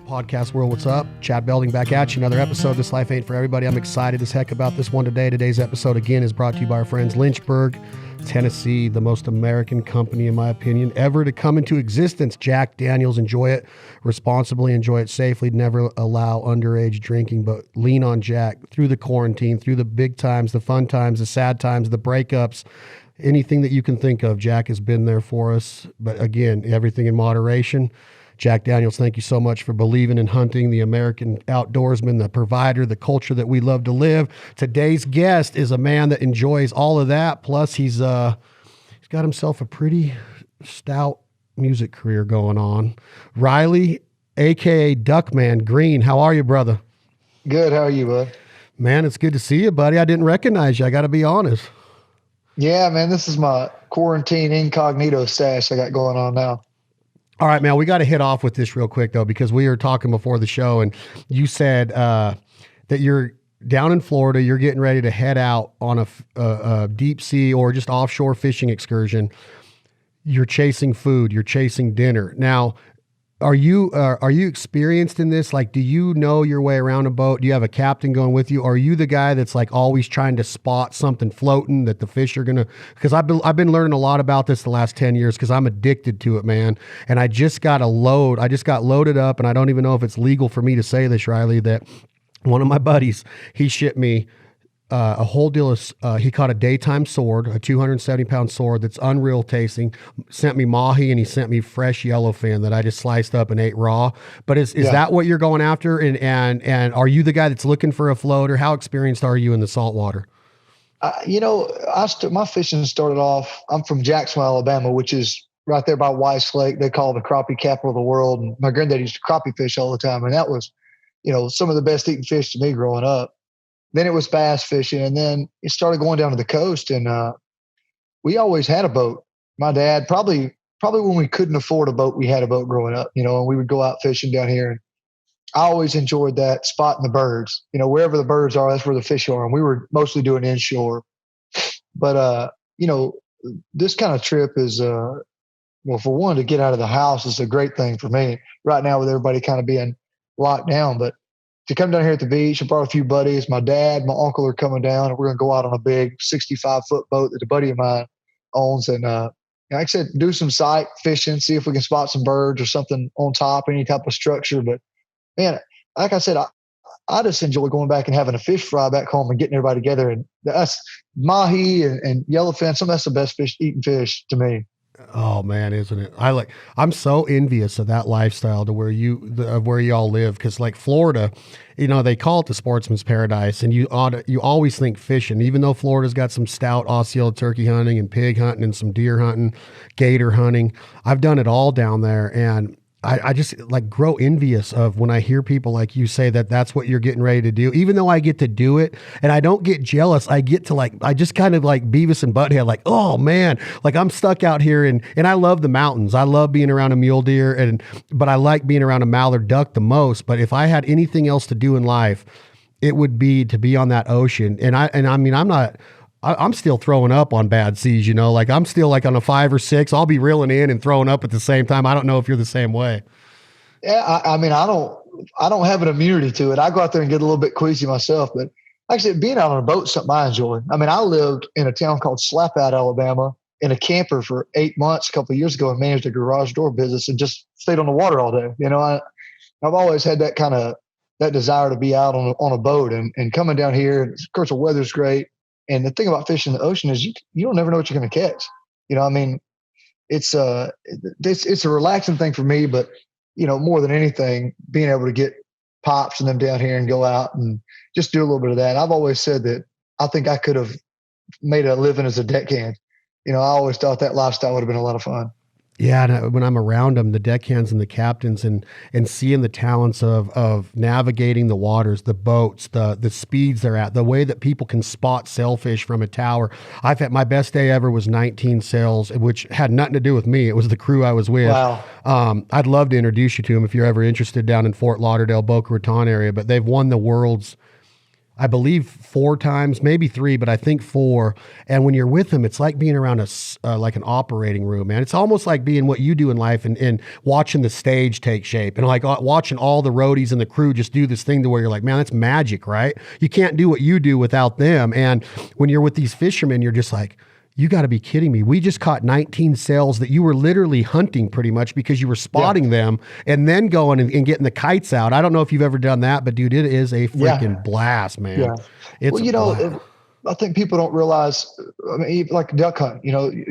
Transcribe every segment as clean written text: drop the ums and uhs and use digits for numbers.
Podcast world, what's up? Chad Belding back at you. Another episode. This life ain't for everybody. I'm excited as heck about this one today. Today's episode, again, is brought to you by our friends Lynchburg, Tennessee, the most American company, in my opinion, ever to come into existence. Jack Daniels. Enjoy it responsibly, enjoy it safely. Never allow underage drinking, but lean on Jack through the quarantine, through the big times, the fun times, the sad times, the breakups, anything that you can think of. Jack has been there for us. But again, everything in moderation. Jack Daniels, thank you so much for believing in hunting, the American outdoorsman, the provider, the culture that we love to live. Today's guest is a man that enjoys all of that. Plus, he's got himself a pretty stout music career going on. Riley, a.k.a. Duckman Green, how are you, brother? Good. How are you, bud? Man, it's good to see you, buddy. I didn't recognize you. I got to be honest. Yeah, man, this is my quarantine incognito stash I got going on now. All right, man, we got to hit off with this real quick, though, because we were talking before the show, and you said that you're down in Florida, you're getting ready to head out on a deep sea or just offshore fishing excursion. You're chasing food, you're chasing dinner. Now, are you experienced in this? Like, do you know your way around a boat? Do you have a captain going with you? Are you the guy that's like always trying to spot something floating that the fish are gonna? Because I've been learning a lot about this the last 10 years because I'm addicted to it, man. And I just got loaded up, and I don't even know if it's legal for me to say this, Riley. That one of my buddies, he shipped me a whole deal of, he caught a daytime sword, a 270-pound sword that's unreal tasting, sent me mahi, and he sent me fresh yellowfin that I just sliced up and ate raw. But is that what you're going after? And are you the guy that's looking for a float, or how experienced are you in the saltwater? My fishing started off, I'm from Jacksonville, Alabama, which is right there by Weiss Lake. They call it the crappie capital of the world. And my granddad used to crappie fish all the time. And that was, some of the best eating fish to me growing up. Then it was bass fishing, and then it started going down to the coast. And we always had a boat. My dad, probably when we couldn't afford a boat, we had a boat growing up. And we would go out fishing down here. And I always enjoyed that, spotting the birds. Wherever the birds are, that's where the fish are. And we were mostly doing inshore. But this kind of trip is, for one, to get out of the house is a great thing for me right now with everybody kind of being locked down. But to come down here at the beach, I brought a few buddies. My dad, my uncle are coming down, and we're going to go out on a big 65-foot boat that a buddy of mine owns. And like I said, do some sight fishing, see if we can spot some birds or something on top, any type of structure. But, man, like I said, I just enjoy going back and having a fish fry back home and getting everybody together. And that's mahi and yellowfin. That's the best eating fish to me. Oh man, isn't it? I'm so envious of that lifestyle to where you all live. Cause like Florida, they call it the sportsman's paradise, and you always think fishing, even though Florida's got some stout Osceola turkey hunting and pig hunting and some deer hunting, gator hunting. I've done it all down there. And I just like grow envious of when I hear people like you say that that's what you're getting ready to do, even though I get to do it and I don't get jealous. I get to I just kind of like Beavis and Butthead, like, oh man, like I'm stuck out here and I love the mountains. I love being around a mule deer but I like being around a mallard duck the most. But if I had anything else to do in life, it would be to be on that ocean. And I mean, I'm still throwing up on bad seas, like I'm still like on a 5 or 6. I'll be reeling in and throwing up at the same time. I don't know if you're the same way. Yeah. I mean, I don't have an immunity to it. I go out there and get a little bit queasy myself, but actually being out on a boat is something I enjoy. I mean, I lived in a town called Slapout, Alabama, in a camper for 8 months a couple of years ago and managed a garage door business and just stayed on the water all day. I've always had that desire to be out on a boat and coming down here. And of course, the weather's great. And the thing about fishing in the ocean is you don't never know what you're going to catch. It's a relaxing thing for me, but more than anything, being able to get pops and them down here and go out and just do a little bit of that. I've always said that I think I could have made a living as a deckhand. I always thought that lifestyle would have been a lot of fun. Yeah, and when I'm around them, the deckhands and the captains, and seeing the talents of navigating the waters, the boats, the speeds they're at, the way that people can spot sailfish from a tower. I've had my best day ever was 19 sails, which had nothing to do with me. It was the crew I was with. Wow. I'd love to introduce you to them if you're ever interested down in Fort Lauderdale, Boca Raton area. But they've won the world's I believe 4 times, maybe 3, but I think 4. And when you're with them, it's like being around like an operating room, man. It's almost like being what you do in life and watching the stage take shape and like watching all the roadies and the crew just do this thing to where you're like, man, that's magic, right? You can't do what you do without them. And when you're with these fishermen, you're just like, you got to be kidding me. We just caught 19 sails that you were literally hunting pretty much because you were spotting them and then going and getting the kites out. I don't know if you've ever done that, but dude, it is a freaking blast, man. Yeah. It's well, I think people don't realize, I mean, like duck hunt,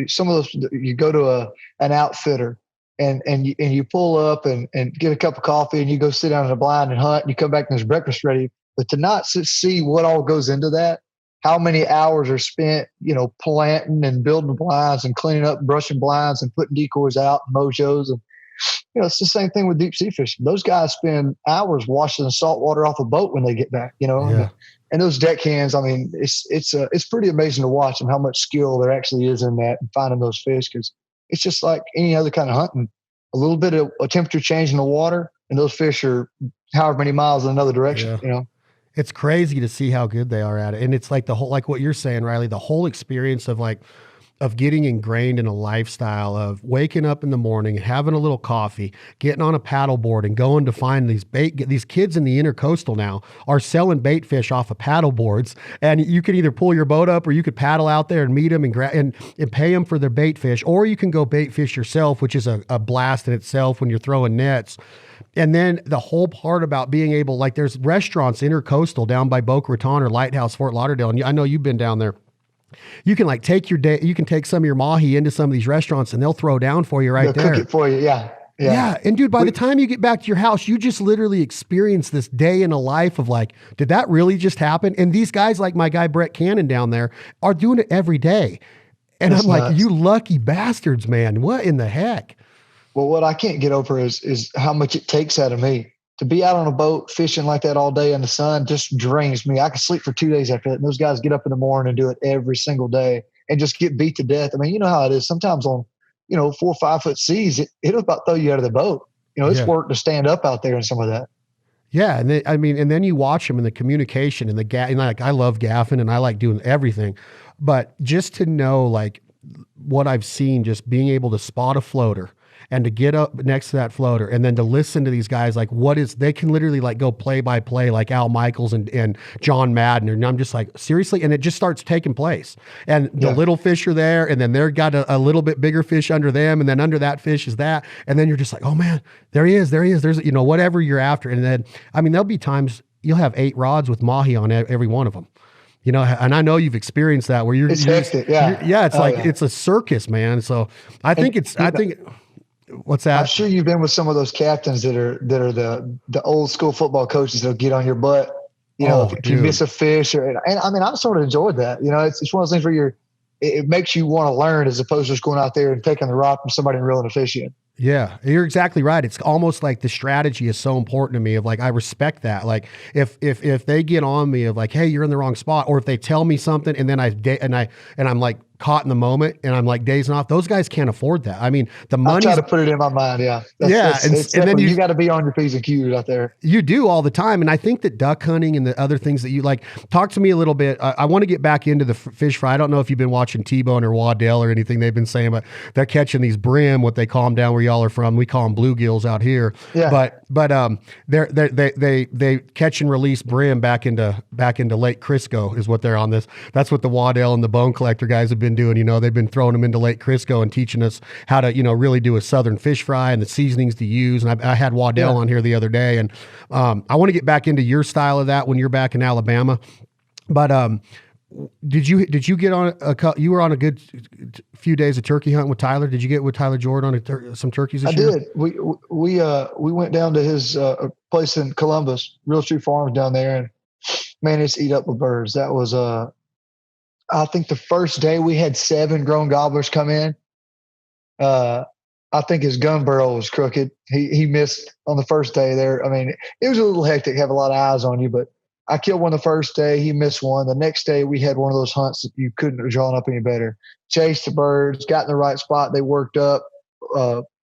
some of those, you go to an outfitter and you pull up and get a cup of coffee and you go sit down in the blind and hunt and you come back and there's breakfast ready. But to not see what all goes into that, how many hours are spent, planting and building blinds and cleaning up, brushing blinds and putting decoys out and mojos. And, it's the same thing with deep sea fishing. Those guys spend hours washing the salt water off a boat when they get back, Yeah. and those deckhands, I mean, it's pretty amazing to watch and how much skill there actually is in that and finding those fish. Cause it's just like any other kind of hunting, a little bit of a temperature change in the water and those fish are however many miles in another direction, It's crazy to see how good they are at it. And it's like the whole, like what you're saying, Riley, the whole experience of getting ingrained in a lifestyle of waking up in the morning, having a little coffee, getting on a paddleboard and going to find these kids in the intercoastal now are selling bait fish off of paddle boards. And you can either pull your boat up or you could paddle out there and meet them and pay them for their bait fish, or you can go bait fish yourself, which is a blast in itself when you're throwing nets. And then the whole part about being able, like there's restaurants intercoastal down by Boca Raton or Lighthouse, Fort Lauderdale. And I know you've been down there. You can like take some of your mahi into some of these restaurants and they'll throw down for you right there. Cook it for you. Yeah. Yeah. And dude, by the time you get back to your house, you just literally experience this day in a life of like, did that really just happen? And these guys like my guy, Brett Cannon down there are doing it every day. And I'm like, you lucky bastards, man. What in the heck? Well, what I can't get over is how much it takes out of me to be out on a boat fishing like that all day in the sun. Just drains me. I could sleep for 2 days after that. And those guys get up in the morning and do it every single day and just get beat to death. I mean, you know how it is. Sometimes on 4 or 5 foot seas, it'll about throw you out of the boat. It's work to stand up out there in some of that. Yeah, and then you watch them and the communication and and like I love gaffing and I like doing everything, but just to know like what I've seen, just being able to spot a floater and to get up next to that floater and then to listen to these guys, like they can literally like go play by play like Al Michaels and John Madden. And I'm just like, seriously? And it just starts taking place. And the little fish are there and then they're got a little bit bigger fish under them. And then under that fish is that. And then you're just like, oh man, there he is. There's, whatever you're after. And then, I mean, there'll be times you'll have 8 rods with mahi on every one of them. And I know you've experienced that where it's hectic. It's a circus, man. So I think what's that? I'm sure you've been with some of those captains that are the old school football coaches that'll get on your butt, if you miss a fish and I mean, I've sort of enjoyed that. It's one of those things where it makes you want to learn as opposed to just going out there and taking the rock from somebody and reeling a fish in. Yeah, you're exactly right. It's almost like the strategy is so important to me of like, I respect that. Like if they get on me of like, hey, you're in the wrong spot, or if they tell me something and then I'm like caught in the moment and I'm like dazing off, those guys can't afford that. I mean, the money. I try to put it in my mind. Yeah. And then you got to be on your P's and Q's out there. You do all the time. And I think that duck hunting and the other things that you like, talk to me a little bit. I want to get back into the fish fry. I don't know if you've been watching T-Bone or Waddell or anything they've been saying, but they're catching these brim, what they call them down where y'all are from. We call them bluegills out here. Yeah. But they catch and release brim back into Lake Crisco is what they're on this. That's what the Waddell and the Bone Collector guys have been doing. They've been throwing them into Lake Crisco and teaching us how to, really do a southern fish fry and the seasonings to use. And I had Waddell on here the other day, and I want to get back into your style of that when you're back in Alabama. But did you get on you were on a good few days of turkey hunting with Tyler? Did you get with Tyler Jordan on some turkeys this year? I did. We went down to his place in Columbus, Real Tree Farms down there, and man, it's eat up with birds. That was I think the first day we had 7 grown gobblers come in. I think his gun barrel was crooked. He missed on the first day there. I mean, it was a little hectic, have a lot of eyes on you, but I killed one the first day. He missed one. The next day we had one of those hunts that you couldn't have drawn up any better. Chased the birds, got in the right spot. They worked up,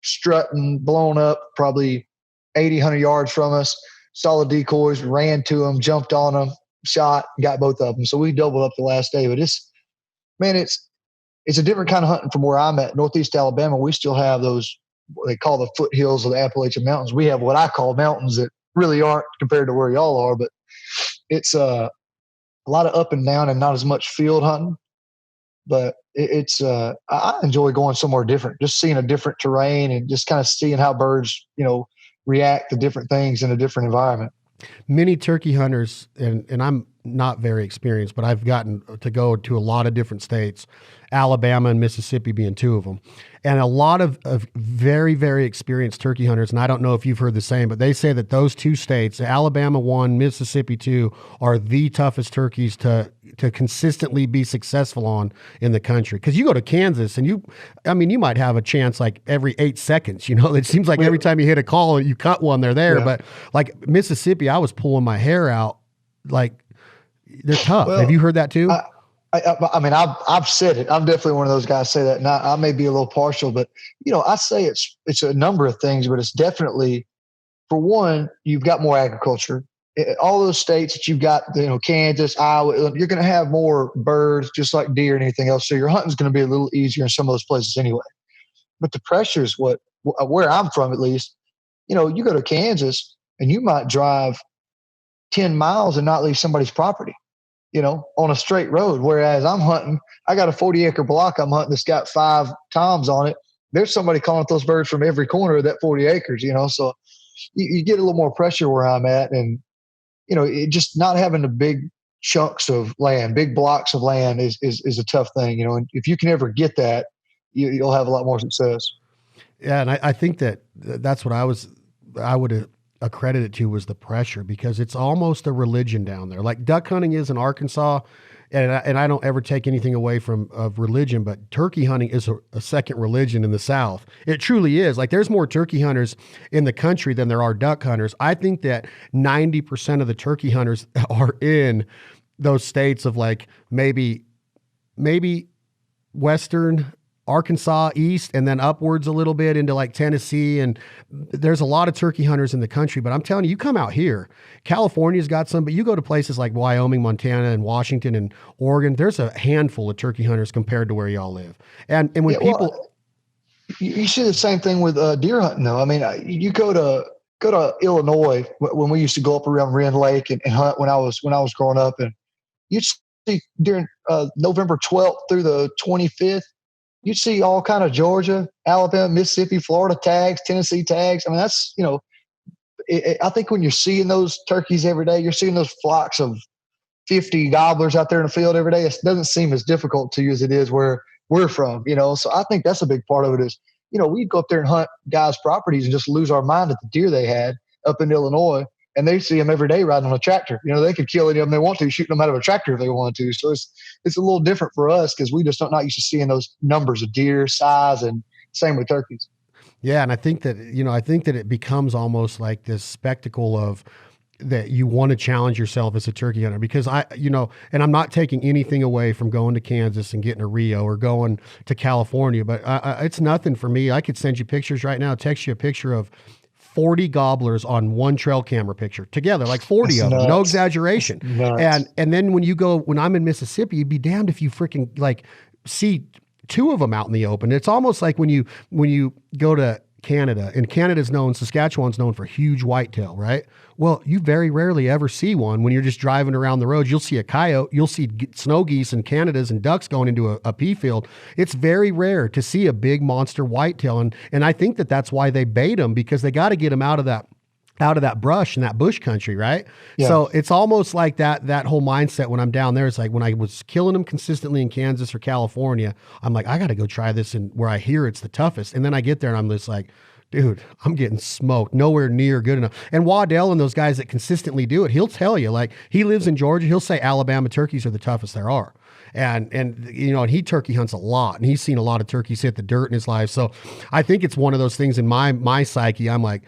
strutting, blown up, probably 80, 100 yards from us. Saw the decoys, ran to them, jumped on them. shot, got both of them. So we doubled up the last day. But man, it's a different kind of hunting from where I'm at, Northeast Alabama. We still have those, what they call the foothills of the Appalachian Mountains. We have what I call mountains that really aren't compared to where y'all are, but it's a lot of up and down and not as much field hunting. But I enjoy going somewhere different, just seeing a different terrain and just kind of seeing how birds, react to different things in a different environment. Many turkey hunters, and I'm not very experienced, but I've gotten to go to a lot of different states, Alabama and Mississippi being two of them. And a lot of very, very experienced turkey hunters, and I don't know if you've heard the same, but they say that those two states, Alabama 1, Mississippi 2, are the toughest turkeys to consistently be successful on in the country. Because you go to Kansas and you might have a chance like every 8 seconds. It seems like every time you hit a call, you cut one, they're there. Yeah. But like Mississippi, I was pulling my hair out. Like, they're tough. Well, have you heard that too? I've said it. I'm definitely one of those guys say that. And I may be a little partial, but I say it's a number of things, but it's definitely, for one, you've got more agriculture. All those states that you've got, Kansas, Iowa, you're going to have more birds, just like deer and anything else. So your hunting's going to be a little easier in some of those places anyway. But the pressure is where I'm from, at least. You go to Kansas and you might drive 10 miles and not leave somebody's property, on a straight road. Whereas I'm hunting, I got a 40-acre block I'm hunting that's got 5 toms on it. There's somebody calling those birds from every corner of that 40 acres, so you get a little more pressure where I'm at. And, it just not having the big chunks of land, big blocks of land is a tough thing, and if you can ever get that, you'll have a lot more success. Yeah. And I think that's what I would accredit it to was the pressure, because it's almost a religion down there. Like duck hunting is in Arkansas, and I don't ever take anything away of religion, but turkey hunting is a second religion in the South. It truly is. Like there's more turkey hunters in the country than there are duck hunters. I think that 90% of the turkey hunters are in those states of like maybe Western Arkansas east, and then upwards a little bit into like Tennessee. And there's a lot of turkey hunters in the country, but I'm telling you, you come out here, California's got some, but you go to places like Wyoming, Montana, and Washington and Oregon, there's a handful of turkey hunters compared to where y'all live. And when people, you see the same thing with deer hunting though. I mean, you go to Illinois when we used to go up around Wren Lake and hunt when I was growing up, and you'd see during November 12th through the 25th, you see all kind of Georgia, Alabama, Mississippi, Florida tags, Tennessee tags. I mean, that's, I think when you're seeing those turkeys every day, you're seeing those flocks of 50 gobblers out there in the field every day. It doesn't seem as difficult to you as it is where we're from, So I think that's a big part of it is, we'd go up there and hunt guys' properties and just lose our mind at the deer they had up in Illinois. And they see them every day riding on a tractor. They could kill any of them they want to, shooting them out of a tractor if they want to. So it's a little different for us because we just not used to seeing those numbers of deer size, and same with turkeys. Yeah, and I think that it becomes almost like this spectacle of that you want to challenge yourself as a turkey hunter, because and I'm not taking anything away from going to Kansas and getting a Rio or going to California, but it's nothing for me. I could send you pictures right now, text you a picture of 40 gobblers on one trail camera picture together, like 40 That's of nuts. them, no exaggeration. And then when I'm in Mississippi, you'd be damned if you freaking like see 2 of them out in the open. It's almost like when you go to Canada, and Saskatchewan's known for huge whitetail, right? Well, you very rarely ever see one when you're just driving around the roads. You'll see a coyote, you'll see snow geese and Canadas and ducks going into a pea field. It's very rare to see a big monster whitetail. And I think that's why they bait them, because they got to get them out of that brush and that bush country, right? Yeah. So it's almost like that whole mindset when I'm down there. It's like when I was killing them consistently in Kansas or California, I'm like, I got to go try this and where I hear it's the toughest. And then I get there and I'm just like, dude, I'm getting smoked, nowhere near good enough. And Waddell and those guys that consistently do it, he'll tell you, like he lives in Georgia, he'll say Alabama turkeys are the toughest there are. And he turkey hunts a lot, and he's seen a lot of turkeys hit the dirt in his life. So I think it's one of those things in my psyche. I'm like,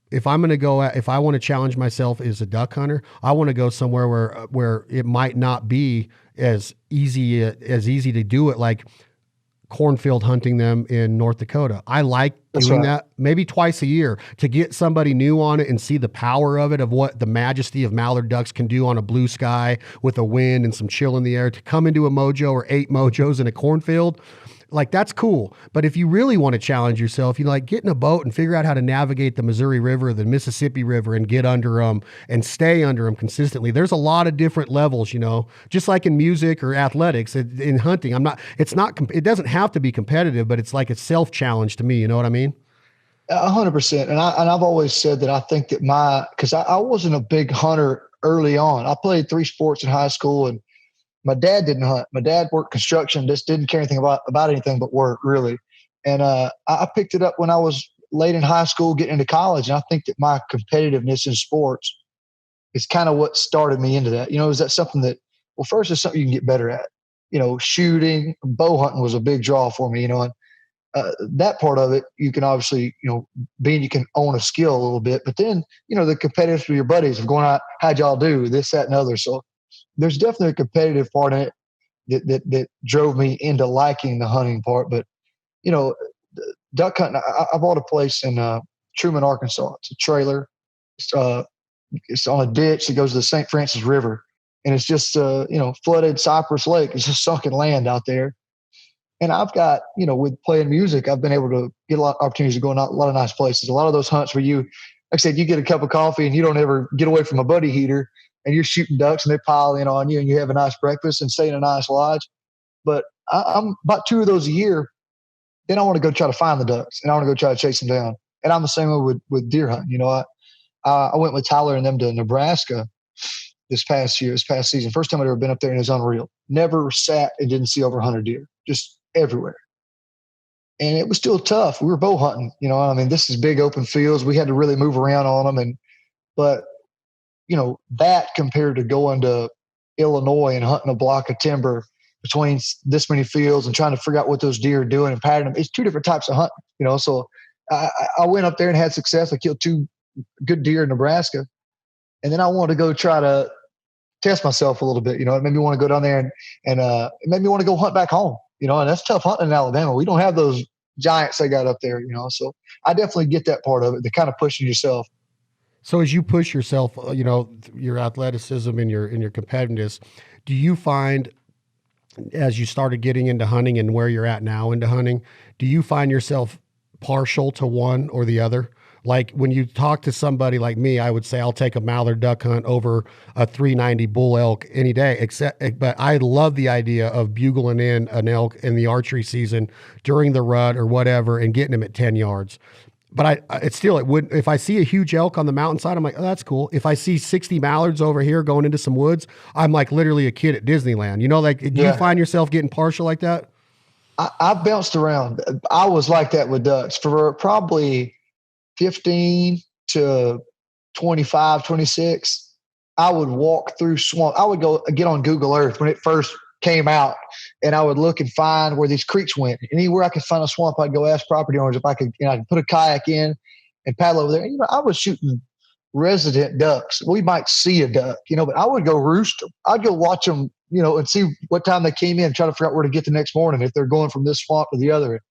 if I want to challenge myself as a duck hunter, I want to go somewhere where it might not be as easy to do it. Like cornfield hunting them in North Dakota. I like doing that maybe twice a year to get somebody new on it and see the power of it, of what the majesty of mallard ducks can do on a blue sky with a wind and some chill in the air, to come into a mojo or 8 mojos in a cornfield. Like, that's cool. But if you really want to challenge yourself, you like get in a boat and figure out how to navigate the Missouri River, the Mississippi River, and get under them and stay under them consistently. There's a lot of different levels, just like in music or athletics, in hunting. It doesn't have to be competitive, but it's like a self-challenge to me. You know what I mean? 100%. And I've always said that I think that because I wasn't a big hunter early on. I played 3 sports in high school, and my dad didn't hunt. My dad worked construction, just didn't care anything about anything but work, really. And I picked it up when I was late in high school, getting into college. And I think that my competitiveness in sports is kind of what started me into that. Is that something that, well, first it's something you can get better at. Shooting, bow hunting was a big draw for me, and that part of it, you can obviously, you can own a skill a little bit. But then, the competitive with your buddies of going out, how'd y'all do this, that, and other. So there's definitely a competitive part in it that drove me into liking the hunting part. But, duck hunting, I bought a place in Truman, Arkansas. It's a trailer. It's on a ditch that goes to the St. Francis River. And it's just, flooded Cypress Lake. It's just sunken land out there. And I've got, with playing music, I've been able to get a lot of opportunities to go in a lot of nice places. A lot of those hunts where like I said, you get a cup of coffee and you don't ever get away from a buddy heater, and you're shooting ducks and they pile in on you and you have a nice breakfast and stay in a nice lodge. But I'm about 2 of those a year. Then I want to go try to find the ducks, and I want to go try to chase them down. And I'm the same way with deer hunting. I went with Tyler and them to Nebraska this past season. First time I'd ever been up there, and it was unreal. Never sat and didn't see over 100 deer, just everywhere. And it was still tough. We were bow hunting, this is big open fields. We had to really move around on them. But that compared to going to Illinois and hunting a block of timber between this many fields and trying to figure out what those deer are doing and patting them, it's 2 different types of hunting, So I went up there and had success. I killed 2 good deer in Nebraska. And then I wanted to go try to test myself a little bit. It made me want to go down there and it made me want to go hunt back home, and that's tough hunting in Alabama. We don't have those giants they got up there, So I definitely get that part of it, the kind of pushing yourself. So as you push yourself, your athleticism and your competitiveness, do you find, as you started getting into hunting and where you're at now into hunting, do you find yourself partial to one or the other? Like when you talk to somebody like me, I would say I'll take a mallard duck hunt over a 390 bull elk any day. But I love the idea of bugling in an elk in the archery season during the rut or whatever and getting him at 10 yards. But it would, if I see a huge elk on the mountainside, I'm like, oh, that's cool. If I see 60 mallards over here going into some woods, I'm like literally a kid at Disneyland. Do you find yourself getting partial like that? I've bounced around. I was like that with ducks for probably 15 to 25, 26. I would walk through swamp. I would go get on Google Earth when it first came out, and I would look and find where these creeks went. Anywhere I could find a swamp, I'd go ask property owners if I could, I could put a kayak in and paddle over there. And, I was shooting resident ducks. We might see a duck, but I would go roost them. I'd go watch them, and see what time they came in, try to figure out where to get the next morning if they're going from this swamp to the other.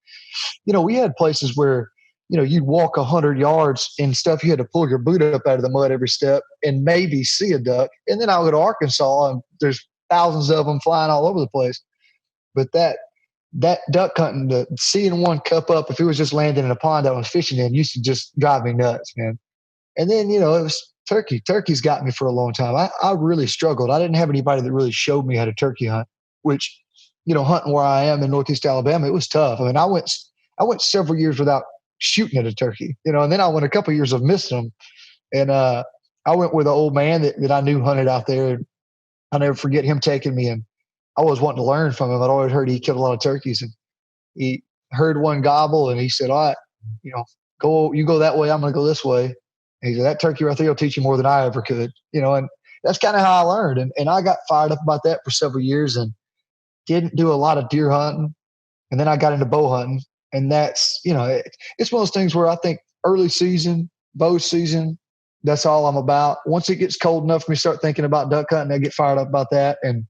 We had places where, you'd walk 100 yards and stuff. You had to pull your boot up out of the mud every step and maybe see a duck. And then I'll go to Arkansas and there's thousands of them flying all over the place. But that duck hunting, seeing one cup up, if it was just landing in a pond I was fishing in, used to just drive me nuts, man. And then, it was turkey. Turkey's got me for a long time. I really struggled. I didn't have anybody that really showed me how to turkey hunt, which, hunting where I am in Northeast Alabama, it was tough. I mean, I went several years without shooting at a turkey, and then I went a couple of years of missing them. And I went with an old man that I knew hunted out there. I'll never forget him taking me, and I was wanting to learn from him. I'd always heard he killed a lot of turkeys, and he heard one gobble, and he said, all right, you go that way, I'm going to go this way. And he said, that turkey right there will teach you more than I ever could, and that's kind of how I learned. And I got fired up about that for several years and didn't do a lot of deer hunting. And then I got into bow hunting. And that's, it's one of those things where I think early season, bow season, that's all I'm about. Once it gets cold enough for me to start thinking about duck hunting, I get fired up about that. And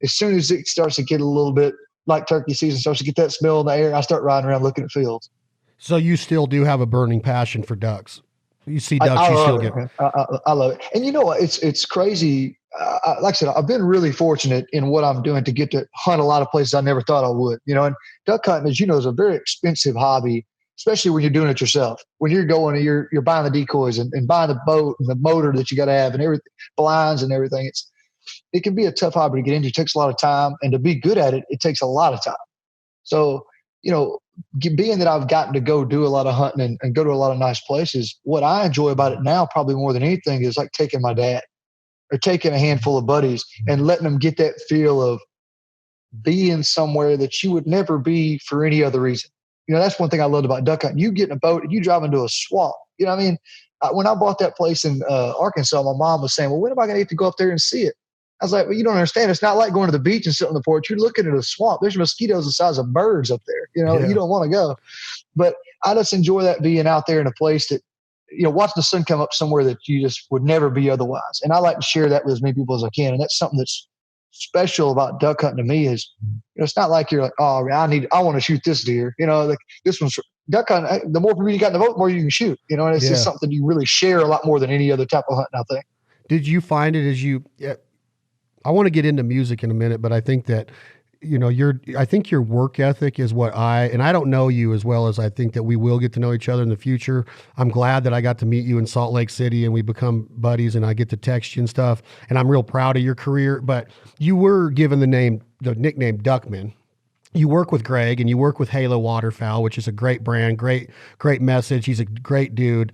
as soon as it starts to get a little bit like turkey season starts to get that smell in the air, I start riding around looking at fields. So you still do have a burning passion for ducks. You see ducks, I you still love get. it, man. I love it. And you know what? It's crazy. Like I said, I've been really fortunate in what I'm doing to get to hunt a lot of places I never thought I would. And duck hunting, as you know, is a very expensive hobby, especially when you're doing it yourself. When you're going and you're buying the decoys and buying the boat and the motor that you got to have and everything, blinds and everything. It can be a tough hobby to get into. It takes a lot of time, and to be good at it, it takes a lot of time. So, being that I've gotten to go do a lot of hunting and go to a lot of nice places, what I enjoy about it now, probably more than anything, is like taking my dad or taking a handful of buddies and letting them get that feel of being somewhere that you would never be for any other reason. That's one thing I loved about duck hunting. You get in a boat and you drive into a swamp. You know what I mean? When I bought that place in Arkansas, my mom was saying, well, when am I going to get to go up there and see it? I was like, well, you don't understand. It's not like going to the beach and sitting on the porch. You're looking at a swamp. There's mosquitoes the size of birds up there. Yeah. You don't want to go. But I just enjoy that being out there in a place that, watching the sun come up somewhere that you just would never be otherwise. And I like to share that with as many people as I can. And that's something that's special about duck hunting to me is, it's not like you're like, oh, I want to shoot this deer. Like this one's duck hunting. The more people you got in the boat, the more you can shoot. And it's just something you really share a lot more than any other type of hunting, I think. Did you find it as you? I want to get into music in a minute, but I think that, I think your work ethic is what and I don't know you as well as I think that we will get to know each other in the future. I'm glad that I got to meet you in Salt Lake City and we become buddies and I get to text you and stuff. And I'm real proud of your career, but you were given the nickname Duckman. You work with Greg and you work with Halo Waterfowl, which is a great brand, great message. He's a great dude.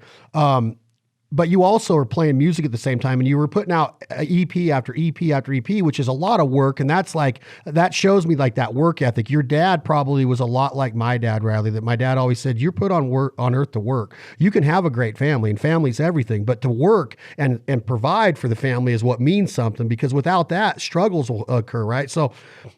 But you also are playing music at the same time, and you were putting out EP after EP after EP, which is a lot of work. And that shows me like that work ethic. Your dad probably was a lot like my dad, Riley, that my dad always said, you're put on earth to work. You can have a great family, and family's everything, but to work and provide for the family is what means something, because without that, struggles will occur, right? So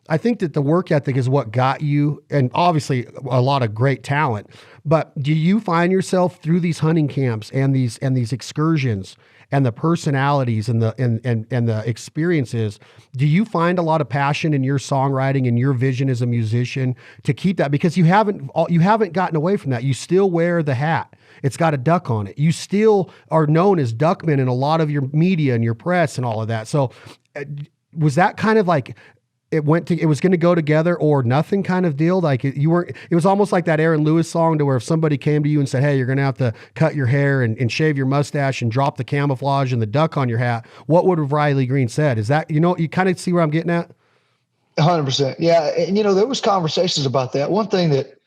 I think that the work ethic is what got you, and obviously a lot of great talent. But do you find yourself through these hunting camps and these excursions and the personalities and the experiences, do you find a lot of passion in your songwriting and your vision as a musician to keep that? Because you haven't gotten away from that. You still wear the hat. It's got a duck on it. You still are known as Duckman in a lot of your media and your press and all of that. So was that kind of like it was going to go together or nothing kind of deal? Like it was almost like that Aaron Lewis song to where if somebody came to you and said, hey, you're going to have to cut your hair and shave your mustache and drop the camouflage and the duck on your hat, what would have Riley Green said? Is that, you kind of see where I'm getting at? 100%. Yeah. And, there was conversations about that. One thing that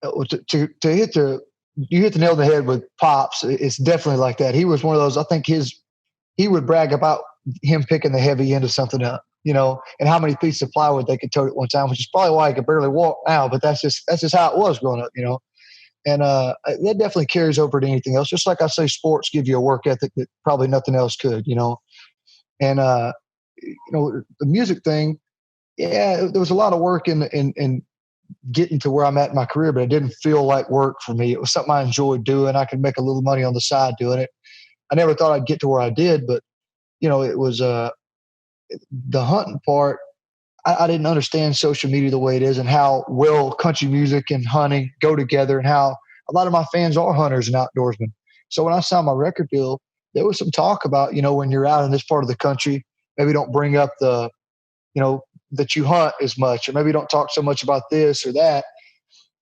to hit you hit the nail on the head with Pops. It's definitely like that. He was one of those, I think he would brag about him picking the heavy end of something up. And how many pieces of plywood they could tote at one time, which is probably why I could barely walk now, but that's just how it was growing up, and that definitely carries over to anything else. Just like I say, sports give you a work ethic that probably nothing else could, and, the music thing, yeah, there was a lot of work in getting to where I'm at in my career, but it didn't feel like work for me. It was something I enjoyed doing. I could make a little money on the side doing it. I never thought I'd get to where I did, but, it was, the hunting part, I didn't understand social media the way it is and how well country music and hunting go together and how a lot of my fans are hunters and outdoorsmen. So when I signed my record deal, there was some talk about, when you're out in this part of the country, maybe don't bring up that you hunt as much, or maybe don't talk so much about this or that.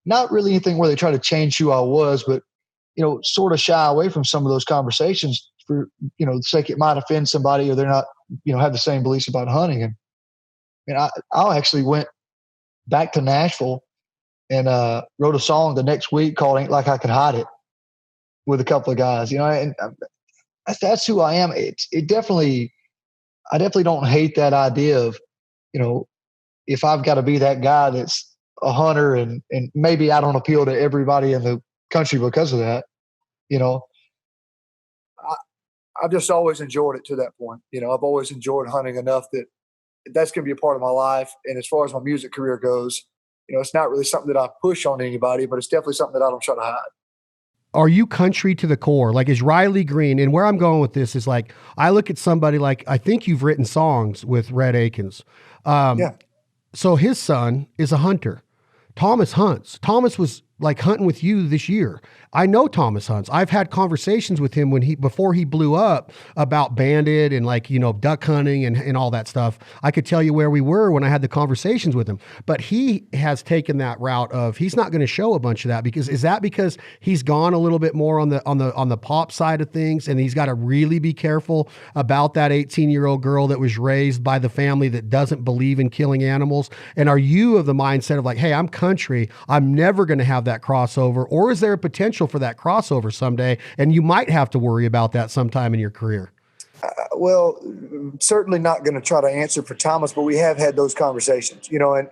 Not really anything where they try to change who I was, but, sort of shy away from some of those conversations for, the sake it might offend somebody or they're not, have the same beliefs about hunting. And I actually went back to Nashville and wrote a song the next week called Ain't Like I Could Hide It with a couple of guys, and that's who I am. I definitely don't hate that idea of, if I've got to be that guy that's a hunter and maybe I don't appeal to everybody in the country because of that, I've just always enjoyed it to that point. I've always enjoyed hunting enough that that's going to be a part of my life. And as far as my music career goes, it's not really something that I push on anybody, but it's definitely something that I don't try to hide. Are you country to the core? Like, is Riley Green, and where I'm going with this is like, I look at somebody like, I think you've written songs with Red Akins. Yeah. So his son is a hunter. Thomas hunts. Thomas was like hunting with you this year. I know Thomas hunts. I've had conversations with him before he blew up about bandit and like, duck hunting and all that stuff. I could tell you where we were when I had the conversations with him, but he has taken that route of he's not going to show a bunch of that because he's gone a little bit more on the pop side of things, and he's got to really be careful about that 18-year-old girl that was raised by the family that doesn't believe in killing animals. And are you of the mindset of like, hey, I'm country, I'm never going to have that crossover, or is there a potential for that crossover someday, and you might have to worry about that sometime in your career? Well, certainly not going to try to answer for Thomas, but we have had those conversations, and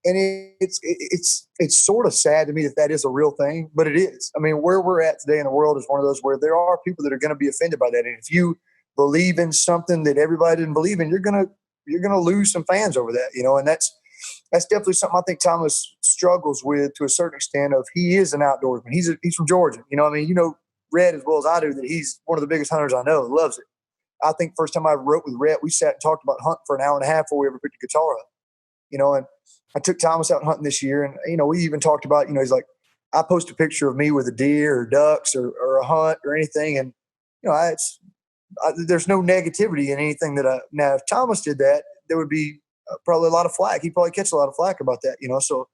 it's sort of sad to me that is a real thing, but it is. I mean, where we're at today in the world is one of those where there are people that are going to be offended by that, and if you believe in something that everybody didn't believe in, you're gonna lose some fans over that, and that's definitely something I think Thomas struggles with to a certain extent. Of he is an outdoorsman. He's from Georgia. Red as well as I do that he's one of the biggest hunters I know. Loves it. I think first time I wrote with Red, we sat and talked about hunting for an hour and a half before we ever picked a guitar up. And I took Thomas out hunting this year, and we even talked about he's like, I post a picture of me with a deer or ducks or a hunt or anything, and there's no negativity in anything that now if Thomas did that, there would be probably a lot of flack. He'd probably catch a lot of flack about that, So,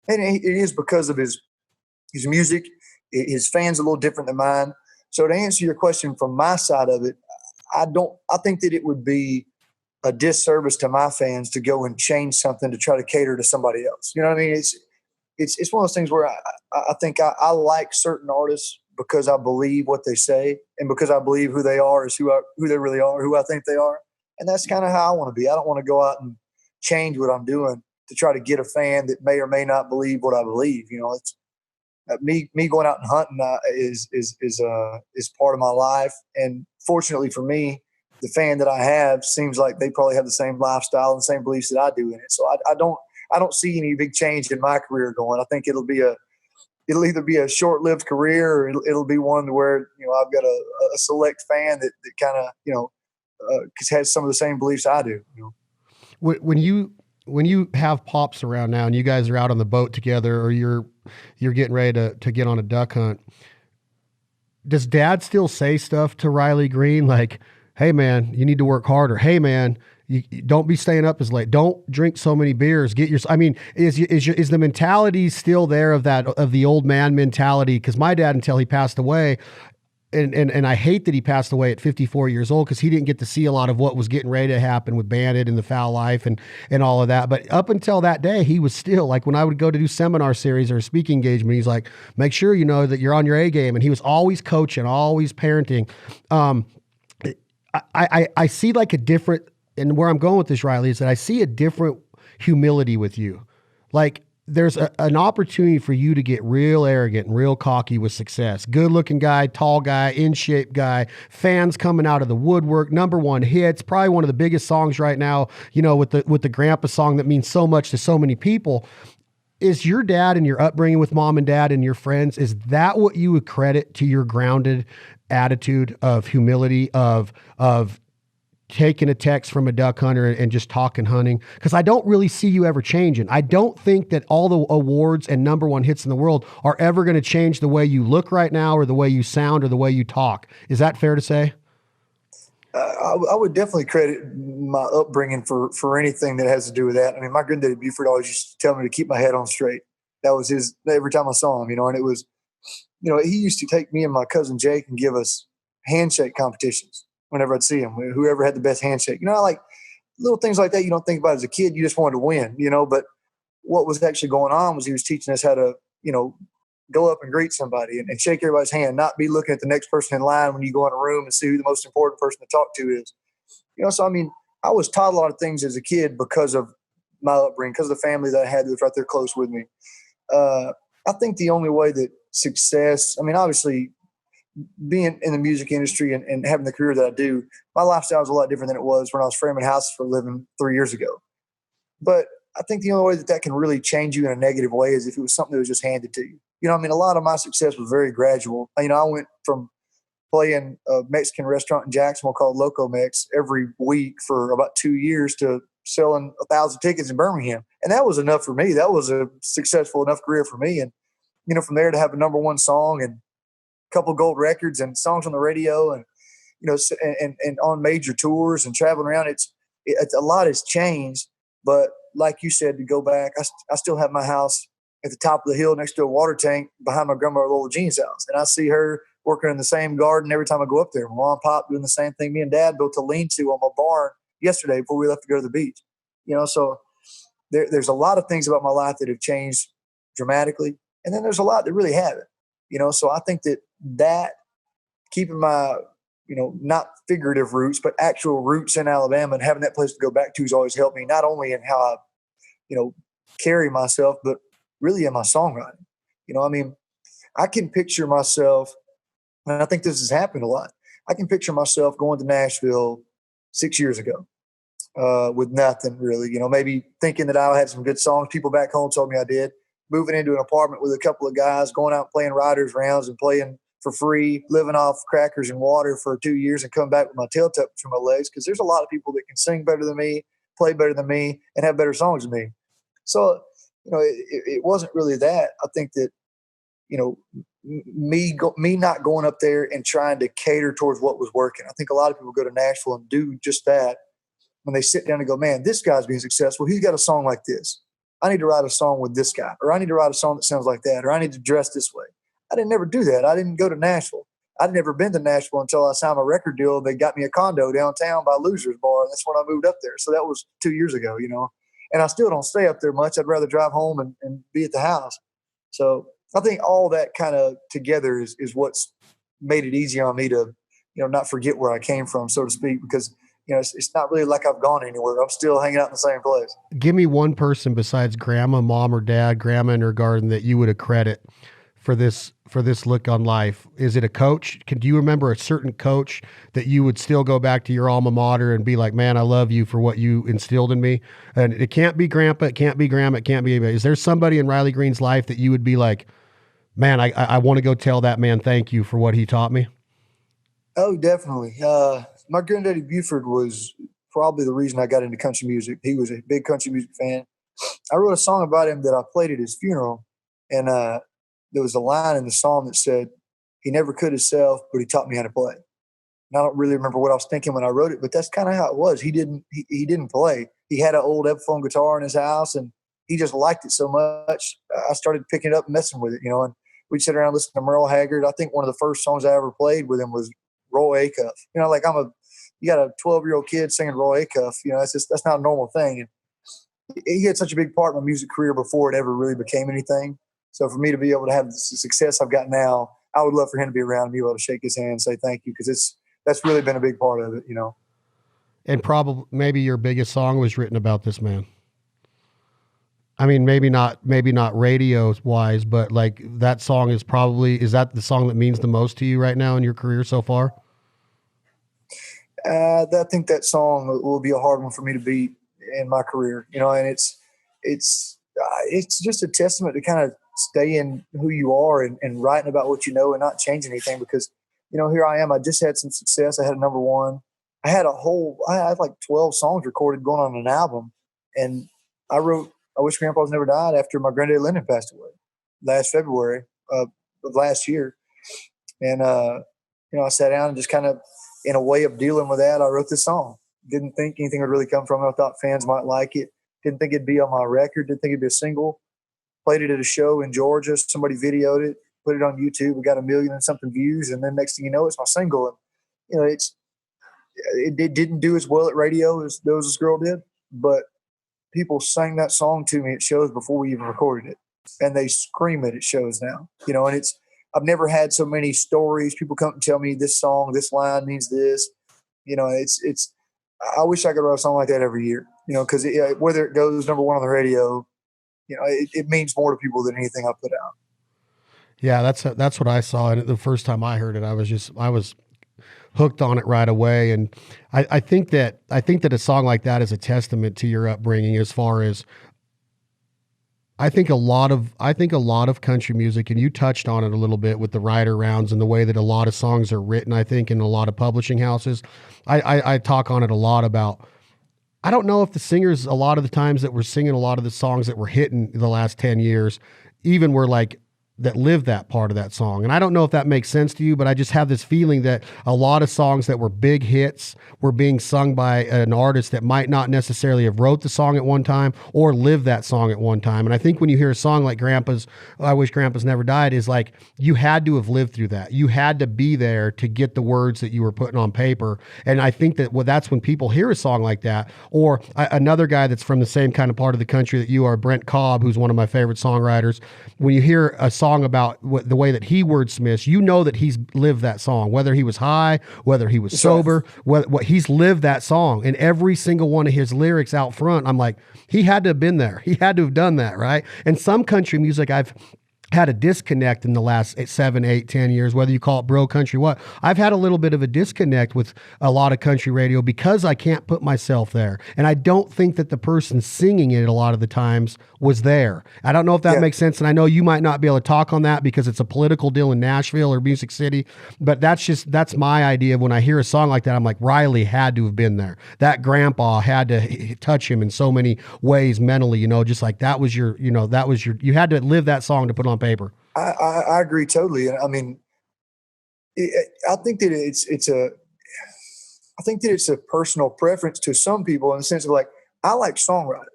and it is because of his music. His fans are a little different than mine. So to answer your question from my side of it, I think that it would be a disservice to my fans to go and change something to try to cater to somebody else. You know what I mean? It's one of those things where I think I like certain artists because I believe what they say, and because I believe who they are is who they really are, who I think they are. And that's kind of how I want to be. I don't want to go out and change what I'm doing to try to get a fan that may or may not believe what I believe. It's me going out and hunting is part of my life. And fortunately for me, the fan that I have seems like they probably have the same lifestyle and the same beliefs that I do in it. So I don't see any big change in my career going. I think it'll either be a short-lived career, or it'll be one where I've got a select fan that kind of has some of the same beliefs I do. When you have pops around now, and you guys are out on the boat together, or you're getting ready to get on a duck hunt, does Dad still say stuff to Riley Green like, "Hey man, you need to work harder. Hey man, you don't be staying up as late. Don't drink so many beers. Is the mentality still there of the old man mentality? Because my dad, until he passed away, and I hate that he passed away at 54 years old, because he didn't get to see a lot of what was getting ready to happen with Bandit and the Foul Life and all of that. But up until that day, he was still like, when I would go to do seminar series or a speaking engagement, he's like, make sure that you're on your A game. And he was always coaching, always parenting. I see like a different, and where I'm going with this, Riley, is that I see a different humility with you. Like, there's an opportunity for you to get real arrogant and real cocky with success. Good looking guy, tall guy, in shape guy, fans coming out of the woodwork, #1 hits, probably one of the biggest songs right now, with the grandpa song that means so much to so many people. Is your dad and your upbringing with mom and dad and your friends, is that what you would credit to your grounded attitude of humility, of taking a text from a duck hunter and just talking hunting? Because I don't really see you ever changing. I don't think that all the awards and #1 hits in the world are ever going to change the way you look right now, or the way you sound, or the way you talk. Is that fair to say? I would definitely credit my upbringing for anything that has to do with that. I mean, my granddaddy Buford always used to tell me to keep my head on straight. That was his, every time I saw him, and it was, he used to take me and my cousin Jake and give us handshake competitions whenever I'd see him, whoever had the best handshake. Like little things like that you don't think about as a kid. You just wanted to win, but what was actually going on was he was teaching us how to, go up and greet somebody and shake everybody's hand, not be looking at the next person in line when you go in a room and see who the most important person to talk to is. So, I mean, I was taught a lot of things as a kid because of my upbringing, because of the family that I had that was right there close with me. I think the only way that success, I mean, obviously, being in the music industry and having the career that I do, my lifestyle is a lot different than it was when I was framing houses for a living 3 years ago. But I think the only way that can really change you in a negative way is if it was something that was just handed to you. I mean, a lot of my success was very gradual. I went from playing a Mexican restaurant in Jacksonville called Loco Mex every week for about 2 years to selling 1,000 tickets in Birmingham. And that was enough for me. That was a successful enough career for me. And, from there to have a number one song and a couple gold records and songs on the radio and, and on major tours and traveling around, it's a lot has changed. But like you said, to go back, I still have my house at the top of the hill next to a water tank behind my grandma Lola Jean's house. And I see her working in the same garden every time I go up there. My mom and pop doing the same thing. Me and dad built a lean-to on my barn yesterday before we left to go to the beach. So there's a lot of things about my life that have changed dramatically. And then there's a lot that really haven't, so I think that keeping my, not figurative roots, but actual roots in Alabama and having that place to go back to has always helped me, not only in how I, carry myself, but really in my songwriting. I can picture myself, and I think this has happened a lot. I can picture myself going to Nashville 6 years ago with nothing really, maybe thinking that I had some good songs. People back home told me I did. Moving into an apartment with a couple of guys, going out playing riders rounds and playing for free, living off crackers and water for 2 years and come back with my tail tucked between my legs. Because there's a lot of people that can sing better than me, play better than me, and have better songs than me. So, it wasn't really that. I think that, me not going up there and trying to cater towards what was working. I think a lot of people go to Nashville and do just that when they sit down and go, man, this guy's being successful. He's got a song like this. I need to write a song with this guy, or I need to write a song that sounds like that, or I need to dress this way. I didn't never do that. I didn't go to Nashville. I'd never been to Nashville until I signed my record deal. They got me a condo downtown by Loser's Bar. And that's when I moved up there. So that was 2 years ago, and I still don't stay up there much. I'd rather drive home and be at the house. So I think all that kind of together is what's made it easier on me to, not forget where I came from, so to speak, because it's not really like I've gone anywhere. I'm still hanging out in the same place. Give me one person besides grandma, mom or dad, grandma in her garden, that you would accredit for this look on life. Is it a coach? Do you remember a certain coach that you would still go back to your alma mater and be like, man, I love you for what you instilled in me? And it can't be grandpa, it can't be grandma, it can't be anybody. Is there somebody in Riley Green's life that you would be like, man, I want to go tell that man thank you for what he taught me? Oh, definitely. My granddaddy Buford was probably the reason I got into country music. He was a big country music fan. I wrote a song about him that I played at his funeral, and there was a line in the song that said, he never could himself, but he taught me how to play. And I don't really remember what I was thinking when I wrote it, but that's kind of how it was. He didn't play. He had an old Epiphone guitar in his house, and he just liked it so much. I started picking it up and messing with it, and we'd sit around and listen to Merle Haggard. I think one of the first songs I ever played with him was Roy Acuff. You got a 12-year-old kid singing Roy Acuff. That's not a normal thing. And he had such a big part in my music career before it ever really became anything. So for me to be able to have the success I've got now, I would love for him to be around and be able to shake his hand and say thank you, because that's really been a big part of it, And probably maybe your biggest song was written about this man. I mean, maybe not radio wise, but like that song is that the song that means the most to you right now in your career so far? I think that song will be a hard one for me to beat in my career, and it's just a testament to kind of stay in who you are and writing about what you know and not change anything, because, here I am. I just had some success. I had a number one. I had like 12 songs recorded going on an album. And I wrote I Wish Grandpa's Never Died after my granddad Lyndon passed away last February of last year. And, I sat down and just kind of, in a way of dealing with that, I wrote this song. Didn't think anything would really come from it. I thought fans might like it. Didn't think it'd be on my record. Didn't think it'd be a single. Played it at a show in Georgia. Somebody videoed it, put it on YouTube. We got 1 million and something views. And then next thing you know, it's my single. And, it didn't do as well at radio as This Girl did, but people sang that song to me at shows before we even recorded it. And they scream it at shows now, and I've never had so many stories. People come and tell me this song, this line means this, I wish I could write a song like that every year, because whether it goes number one on the radio, it means more to people than anything I put out. Yeah, that's what I saw. And the first time I heard it, I was hooked on it right away. And I think that a song like that is a testament to your upbringing, as far as I think a lot of country music, and you touched on it a little bit with the writer rounds and the way that a lot of songs are written, I think, in a lot of publishing houses. I talk on it a lot about I don't know if the singers, a lot of the times that were singing a lot of the songs that were hitting the last 10 years, even were like, that live that part of that song. And I don't know if that makes sense to you, but I just have this feeling that a lot of songs that were big hits were being sung by an artist that might not necessarily have wrote the song at one time or lived that song at one time. And I think when you hear a song like Grandpa's, I Wish Grandpa's Never Died, is like, you had to have lived through that. You had to be there to get the words that you were putting on paper. And I think that that's when people hear a song like that. Or another guy that's from the same kind of part of the country that you are, Brent Cobb, who's one of my favorite songwriters. When you hear a song about the way that he wordsmiths, you know that he's lived that song, whether he was high, whether he was sober, what he's lived that song. And every single one of his lyrics out front, I'm like, he had to have been there. He had to have done that, right? And some country music I've had a disconnect in the last 7, 8, 10 years, whether you call it bro country, what. I've had a little bit of a disconnect with a lot of country radio because I can't put myself there. And I don't think that the person singing it a lot of the times was there. I don't know if that makes sense. And I know you might not be able to talk on that because it's a political deal in Nashville or Music City, but that's my idea of when I hear a song like that. I'm like, Riley had to have been there. That grandpa had to touch him in so many ways mentally, just like that was your, you had to live that song to put on paper. I agree totally. And I mean, I think that it's a personal preference to some people in the sense of like, I like songwriters.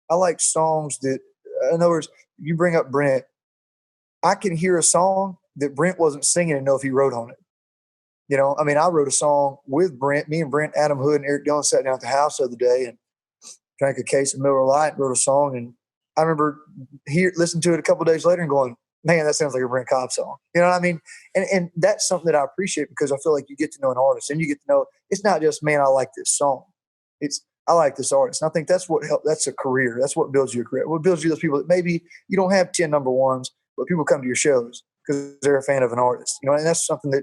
I like songs that, in other words, you bring up Brent, I can hear a song that Brent wasn't singing and know if he wrote on it. I mean, I wrote a song with Brent, me and Brent, Adam Hood, and Eric Dillon sat down at the house the other day and drank a case of Miller Lite and wrote a song. And I remember listening to it a couple of days later and going, man, that sounds like a Brent Cobb song. You know what I mean? And that's something that I appreciate because I feel like you get to know an artist and you get to know, it's not just, man, I like this song. It's, I like this artist. And I think that's what helps. That's a career. That's what builds you a career. What builds you those people that maybe you don't have 10 number ones, but people come to your shows because they're a fan of an artist. And that's something that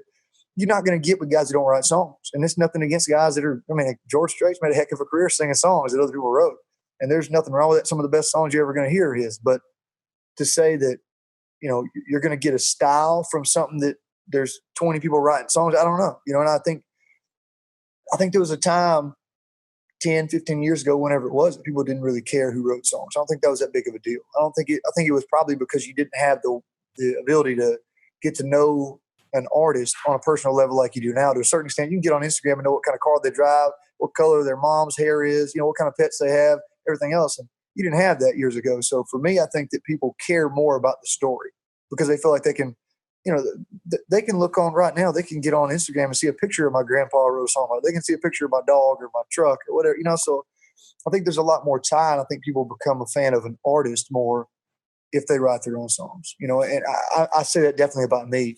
you're not going to get with guys that don't write songs. And it's nothing against guys that are, like George Strait's made a heck of a career singing songs that other people wrote. And there's nothing wrong with that. Some of the best songs you're ever going to hear is. But to say that, you're going to get a style from something that there's 20 people writing songs, I don't know. And I think there was a time 10, 15 years ago, whenever it was, that people didn't really care who wrote songs. I don't think that was that big of a deal. I think it was probably because you didn't have the ability to get to know an artist on a personal level like you do now. To a certain extent, you can get on Instagram and know what kind of car they drive, what color their mom's hair is, what kind of pets they have, everything else. And you didn't have that years ago. So for me, I think that people care more about the story because they feel like they can, they can look on right now. They can get on Instagram and see a picture of my grandpa wrote a song. They can see a picture of my dog or my truck or whatever, So I think there's a lot more time. I think people become a fan of an artist more if they write their own songs, And I say that definitely about me.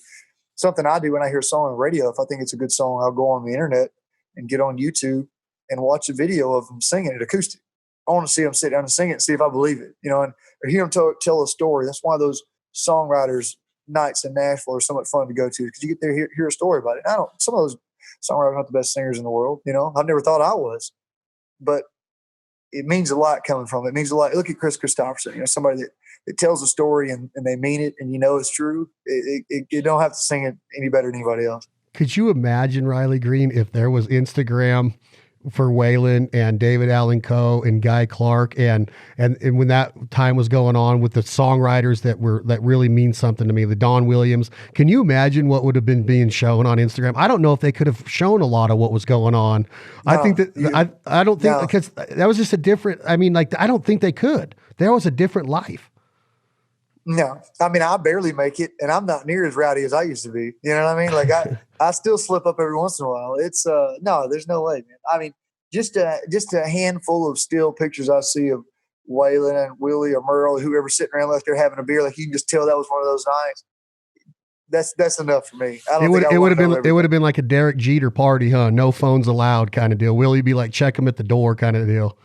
Something I do when I hear a song on the radio, if I think it's a good song, I'll go on the internet and get on YouTube and watch a video of them singing it acoustic. I want to see them sit down and sing it and see if I believe it, or hear them tell a story. That's why those songwriters nights in Nashville are so much fun to go to because you get there hear a story about it. Some of those songwriters are not the best singers in the world. I've never thought I was, but it means a lot coming from it. It means a lot. Look at Chris Christopherson, somebody that tells a story and they mean it and it's true. You don't have to sing it any better than anybody else. Could you imagine, Riley Green, if there was Instagram for Waylon and David Allen Coe and Guy Clark and when that time was going on with the songwriters that really mean something to me, the Don Williams? Can you imagine what would have been being shown on Instagram? I don't know if they could have shown a lot of what was going on. No, I think that I don't think because that was just a different. I don't think they could. There was a different life. No, I barely make it, and I'm not near as rowdy as I used to be. You know what I mean? Like I still slip up every once in a while. It's no, there's no way, man. Just a handful of still pictures I see of Waylon and Willie or Merle, whoever sitting around left there having a beer, like you can just tell that was one of those nights. That's enough for me. It would have been like a Derek Jeter party, huh? No phones allowed kind of deal. Willie be like, check him at the door kind of deal.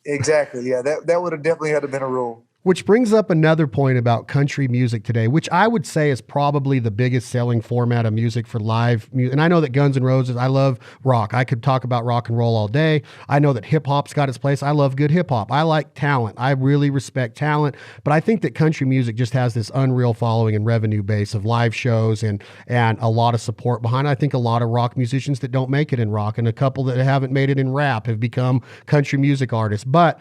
Exactly. Yeah, that would have definitely had to been a rule. Which brings up another point about country music today, which I would say is probably the biggest selling format of music for live music. And I know that Guns N' Roses, I love rock. I could talk about rock and roll all day. I know that hip hop's got its place. I love good hip hop. I like talent. I really respect talent. But I think that country music just has this unreal following and revenue base of live shows and a lot of support behind it. I think a lot of rock musicians that don't make it in rock and a couple that haven't made it in rap have become country music artists. But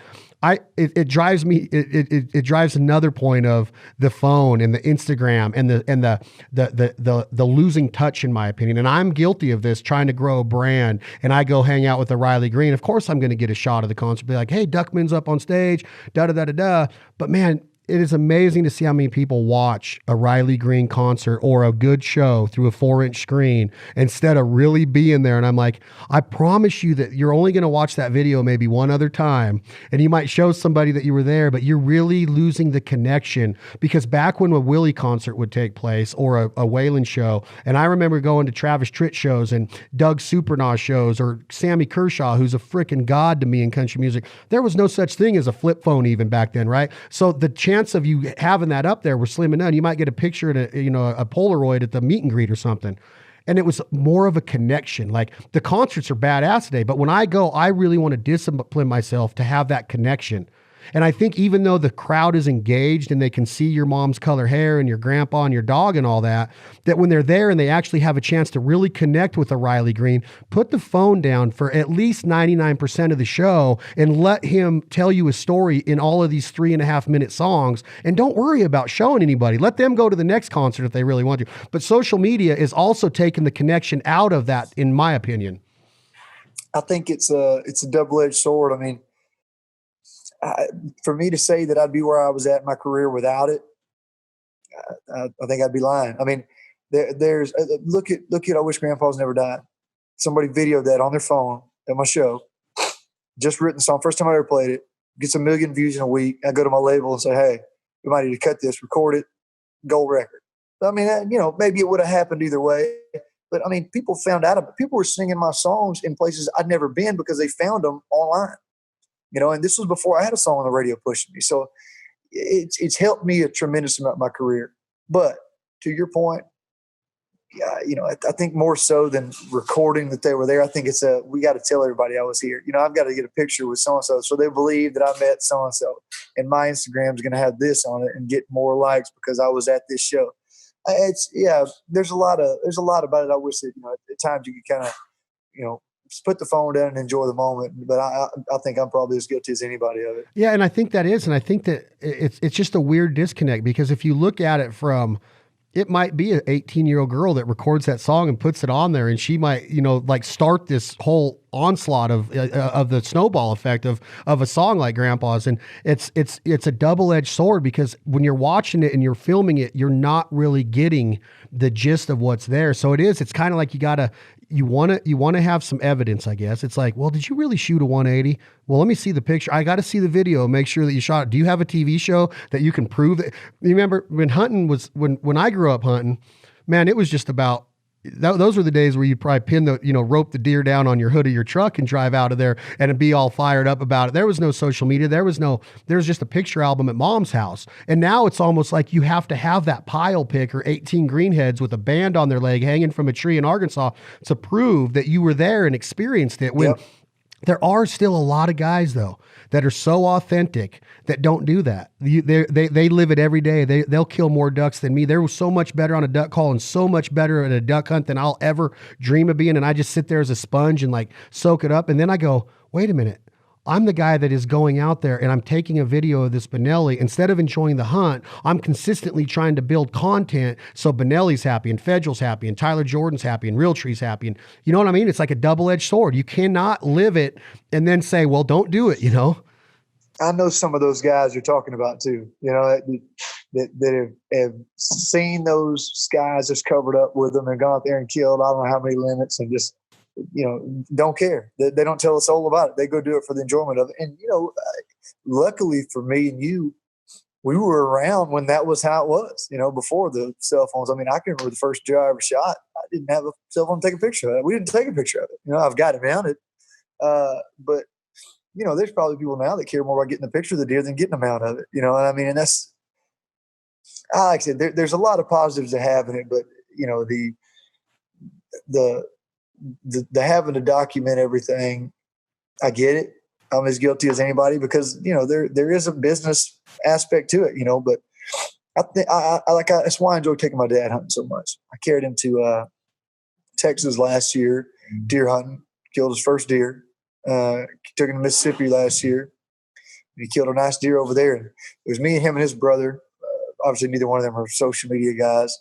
it drives me. It drives another point of the phone and the Instagram and the losing touch, in my opinion. And I'm guilty of this, trying to grow a brand. And I go hang out with a Riley Green. Of course, I'm going to get a shot of the concert, be like, "Hey, Duckman's up on stage." Da da da da da. But man, it is amazing to see how many people watch a Riley Green concert or a good show through a 4-inch screen instead of really being there. And I'm like, I promise you that you're only going to watch that video maybe one other time, and you might show somebody that you were there, but you're really losing the connection. Because back when a Willie concert would take place or a Waylon show, and I remember going to Travis Tritt shows and Doug Supernaw shows or Sammy Kershaw, who's a freaking god to me in country music, there was no such thing as a flip phone even back then, right? So the chance of you having that up there were slim and none. You might get a picture at a Polaroid at the meet and greet or something. And it was more of a connection. Like, the concerts are badass today, but when I go, I really want to discipline myself to have that connection. And I think even though the crowd is engaged and they can see your mom's color hair and your grandpa and your dog and all that, that when they're there and they actually have a chance to really connect with a Riley Green, put the phone down for at least 99% of the show and let him tell you a story in all of these 3.5-minute songs. And don't worry about showing anybody. Let them go to the next concert if they really want to. But social media is also taking the connection out of that, in my opinion. I think it's a double-edged sword. I mean, for me to say that I'd be where I was at in my career without it, I think I'd be lying. I mean, there's look at I Wish Grandpa's Never Died. Somebody videoed that on their phone at my show. Just written the song. First time I ever played it. Gets 1 million views in a week. I go to my label and say, "Hey, we might need to cut this, record it, gold record." I mean, maybe it would have happened either way. But I mean, people found out about it. People were singing my songs in places I'd never been because they found them online. And this was before I had a song on the radio pushing me. So it's helped me a tremendous amount in my career. But to your point, I think more so than recording that they were there, I think we got to tell everybody I was here. I've got to get a picture with so-and-so so they believe that I met so-and-so. And my Instagram is going to have this on it and get more likes because I was at this show. There's a lot about it. I wish that, at times you could kind of, just put the phone down and enjoy the moment. But I think I'm probably as guilty as anybody of it. Yeah, and I think that is, and I think that it's just a weird disconnect, because if you look at it from, it might be an 18-year-old girl that records that song and puts it on there, and she might, start this whole onslaught of the snowball effect of a song like Grandpa's. And it's a double-edged sword, because when you're watching it and you're filming it, you're not really getting the gist of what's there. So it's kind of like you want to have some evidence, I guess. It's like, well, did you really shoot a 180? Well, let me see the picture. I got to see the video, make sure that you shot it. Do you have a TV show that you can prove that? You remember when hunting was, when I grew up hunting, man, it was just about, those were the days where you'd probably pin rope the deer down on your hood of your truck and drive out of there and be all fired up about it. There was no social media. There was just a picture album at mom's house. And now it's almost like you have to have that pile pick or 18 greenheads with a band on their leg hanging from a tree in Arkansas to prove that you were there and experienced it. When there are still a lot of guys, though, that are so authentic that don't do that. They live it every day. They'll kill more ducks than me. They're so much better on a duck call and so much better at a duck hunt than I'll ever dream of being. And I just sit there as a sponge and soak it up. And then I go, wait a minute. I'm the guy that is going out there and I'm taking a video of this Benelli. Instead of enjoying the hunt, I'm consistently trying to build content so Benelli's happy and Federal's happy and Tyler Jordan's happy and Realtree's happy. And you know what I mean? It's like a double-edged sword. You cannot live it and then say, well, don't do it, I know some of those guys you're talking about too, that have seen those skies just covered up with them and gone out there and killed I don't know how many limits and just, don't care. They don't tell us all about it. They go do it for the enjoyment of it. And, luckily for me and you, we were around when that was how it was, before the cell phones. I mean, I can remember the first deer I ever shot. I didn't have a cell phone to take a picture of it. We didn't take a picture of it. I've got it mounted. But, there's probably people now that care more about getting the picture of the deer than getting them out of it. You know what I mean? And that's, like I said, there's a lot of positives to having it, but the having to document everything, I get it. I'm as guilty as anybody because, there is a business aspect to it, but I think that's why I enjoy taking my dad hunting so much. I carried him to Texas last year, deer hunting, killed his first deer. Took him to Mississippi last year. He killed a nice deer over there. And it was me and him and his brother. Obviously, neither one of them are social media guys.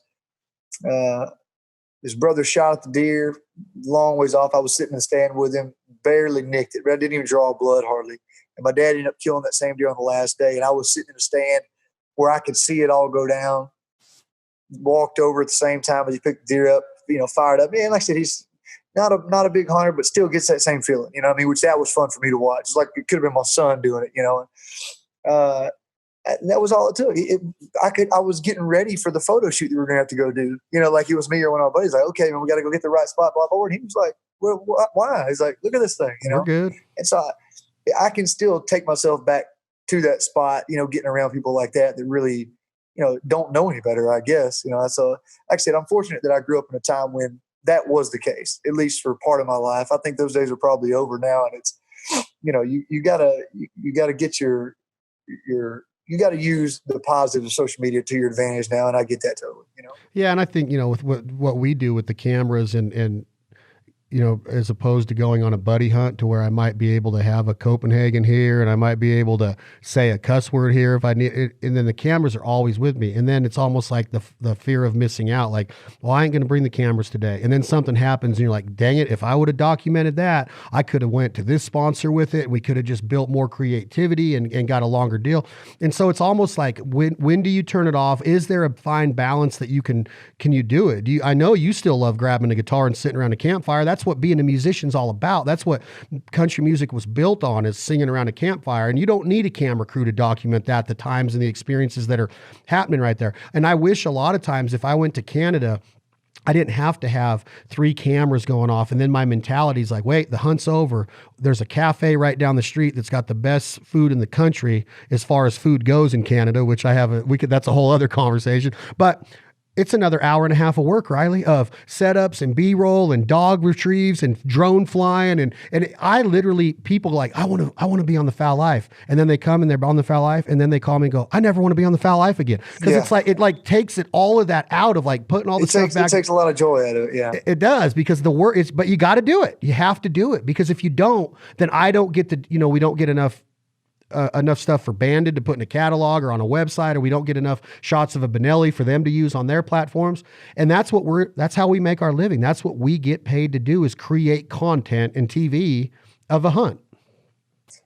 His brother shot at the deer, long ways off. I was sitting in the stand with him, barely nicked it. I didn't even draw blood hardly. And my dad ended up killing that same deer on the last day. And I was sitting in the stand where I could see it all go down. Walked over at the same time as he picked the deer up, fired up. Man, like I said, he's not a big hunter, but still gets that same feeling, you know what I mean? Which that was fun for me to watch. It's like it could have been my son doing it, And that was all it took. I was getting ready for the photo shoot that we were gonna have to go do. Like it was me or one of our buddies. Like, okay, man, we got to go get the right spot, blah blah. And he was like, "Well, why?" He's like, "Look at this thing, We're good." And so I can still take myself back to that spot, getting around people like that really, don't know any better, I guess. So like I said, I'm fortunate that I grew up in a time when that was the case, at least for part of my life. I think those days are probably over now, and it's, you gotta get you got to use the positive of social media to your advantage now. And I get that totally, Yeah. And I think, with what we do with the cameras and, as opposed to going on a buddy hunt to where I might be able to have a Copenhagen here and I might be able to say a cuss word here if I need it. And then the cameras are always with me. And then it's almost like the fear of missing out. Like, well, I ain't going to bring the cameras today. And then something happens and you're like, dang it. If I would have documented that, I could have went to this sponsor with it. We could have just built more creativity and got a longer deal. And so it's almost like, when do you turn it off? Is there a fine balance that can you do it? I know you still love grabbing a guitar and sitting around a campfire. That's what being a musician's all about. That's what country music was built on, is singing around a campfire. And you don't need a camera crew to document that, the times and the experiences that are happening right there. And I wish a lot of times if I went to Canada, I didn't have to have 3 cameras going off. And then my mentality is like, wait, the hunt's over. There's a cafe right down the street that's got the best food in the country as far as food goes in Canada, which that's a whole other conversation. But it's another hour and a half of work, Riley, of setups and B-roll and dog retrieves and drone flying. And I literally, people like, I want to be on the Foul Life. And then they come and they're on the Foul Life. And then they call me and go, I never want to be on the Foul Life again. Cause it's like, it like takes all of that out of like putting all the stuff back. It takes a lot of joy out of it. Yeah, it does, because the work is, but you got to do it. You have to do it, because if you don't, then I don't get we don't get enough stuff for Banded to put in a catalog or on a website, or we don't get enough shots of a Benelli for them to use on their platforms. And that's how we make our living. That's what we get paid to do, is create content and TV of a hunt.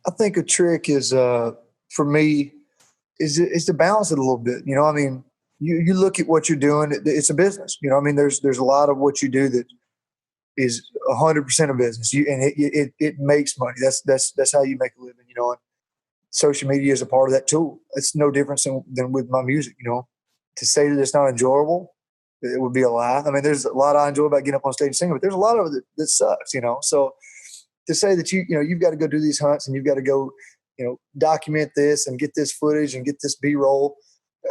I think a trick is, for me, is to balance it a little bit. I mean, you look at what you're doing, it's a business. I mean, there's a lot of what you do that is 100% a business. And it makes money. That's how you make a living, and social media is a part of that tool. It's no different than with my music, To say that it's not enjoyable, it would be a lie. I mean, there's a lot I enjoy about getting up on stage and singing, but there's a lot of it that sucks, So to say that you've got to go do these hunts and you've got to go, document this and get this footage and get this B-roll.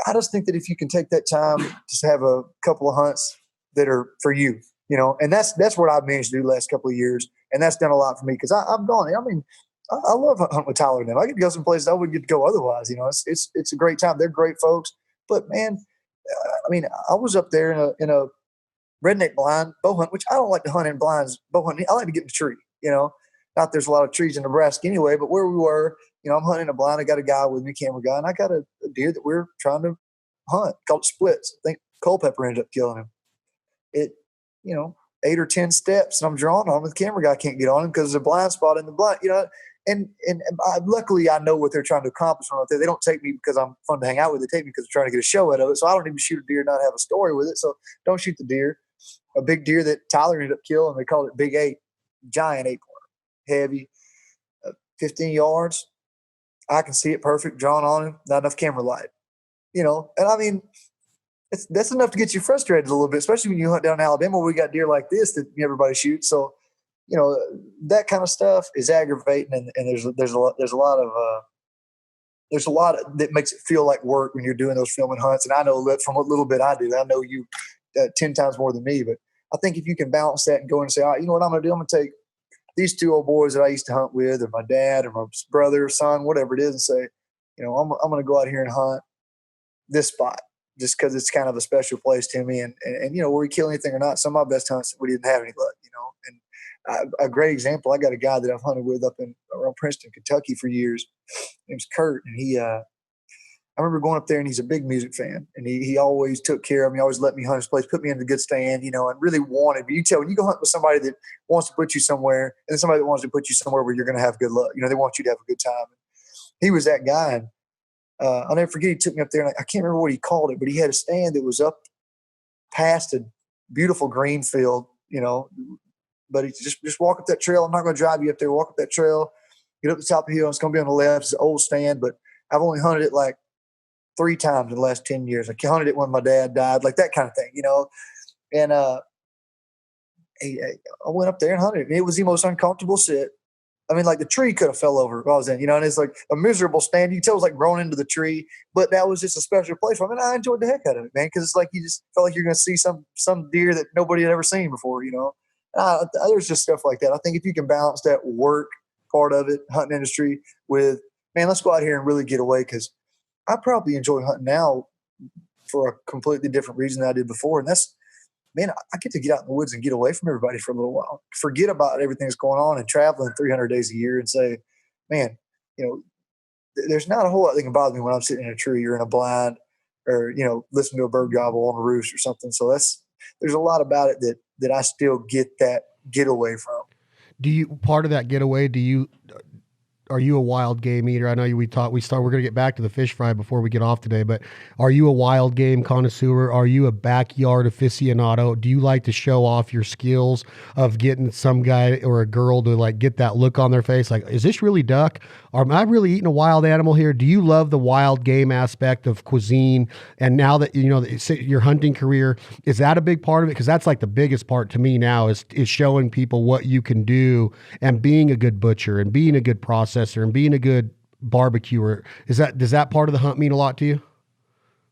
I just think that if you can take that time to have a couple of hunts that are for you, and that's what I've managed to do the last couple of years. And that's done a lot for me, because I've gone, I mean, I love hunting with Tyler and them. I get to go some places I wouldn't get to go otherwise. It's a great time. They're great folks. But man, I mean, I was up there in a redneck blind bow hunt, which I don't like to hunt in blinds bow hunting. I like to get in the tree. Not there's a lot of trees in Nebraska anyway. But where we were, I'm hunting a blind. I got a guy with me, camera guy, and I got a deer that we're trying to hunt called Splits. I think Culpepper ended up killing him. It, 8 or 10 steps, and I'm drawing on him. The camera guy can't get on him because there's a blind spot in the blind. And luckily I know what they're trying to accomplish from out there. They don't take me because I'm fun to hang out with. They take me because they're trying to get a show out of it. So I don't even shoot a deer, not have a story with it. So don't shoot the deer. A big deer that Tyler ended up killing, they called it Big 8, giant 8-pointer, heavy, 15 yards. I can see it perfect, drawn on him, not enough camera light. And I mean, that's enough to get you frustrated a little bit, especially when you hunt down in Alabama where we got deer like this that everybody shoots. So, that kind of stuff is aggravating, and there's a lot that makes it feel like work when you're doing those filming hunts. And I know that from what little bit I do, I know you 10 times more than me. But I think if you can balance that and go in and say, all right, you know what I'm going to do? I'm going to take these two old boys that I used to hunt with, or my dad, or my brother, or son, whatever it is, and say, you know, I'm going to go out here and hunt this spot just because it's kind of a special place to me. And you know, where we kill anything or not, some of my best hunts, we didn't have any luck, you know. And a great example, I got a guy that I've hunted with up in around Princeton, Kentucky for years. His name's Kurt. And I remember going up there, and he's a big music fan, and he always took care of me, always let me hunt his place, put me in a good stand, you know, and really wanted me. You tell when you go hunt with somebody that wants to put you somewhere, and somebody that wants to put you somewhere where you're going to have good luck, you know, they want you to have a good time. He was that guy. And I'll never forget, he took me up there, and I can't remember what he called it, but he had a stand that was up past a beautiful green field, you know, but he just walk up that trail. I'm not going to drive you up there. Walk up that trail, get up the top of the hill. It's going to be on the left. It's an old stand, but I've only hunted it like 3 times in the last 10 years. I hunted it when my dad died, like that kind of thing, you know. And I went up there and hunted it, and it was the most uncomfortable sit. I mean, like the tree could have fell over if I was in, you know, and it's like a miserable stand. You can tell it was like grown into the tree, but that was just a special place for me. And I enjoyed the heck out of it, man, because it's like you just felt like you're going to see some deer that nobody had ever seen before, you know. There's just stuff like that. I think if you can balance that work part of it, hunting industry, with, man, let's go out here and really get away, because I probably enjoy hunting now for a completely different reason than I did before. And that's, man, I get to get out in the woods and get away from everybody for a little while, forget about everything that's going on and traveling 300 days a year, and say, man, you know, there's not a whole lot that can bother me when I'm sitting in a tree or in a blind, or, you know, listening to a bird gobble on a roost or something. So there's a lot about it that I still get that getaway from. Part of that getaway, are you a wild game eater? I know we're going to get back to the fish fry before we get off today, but are you a wild game connoisseur? Are you a backyard aficionado? Do you like to show off your skills of getting some guy or a girl to like get that look on their face? Like, is this really duck? Or am I really eating a wild animal here? Do you love the wild game aspect of cuisine? And now that, you know, your hunting career, is that a big part of it? Because that's like the biggest part to me now is showing people what you can do, and being a good butcher, and being a good processor, and being a good barbecuer. Does that part of the hunt mean a lot to you?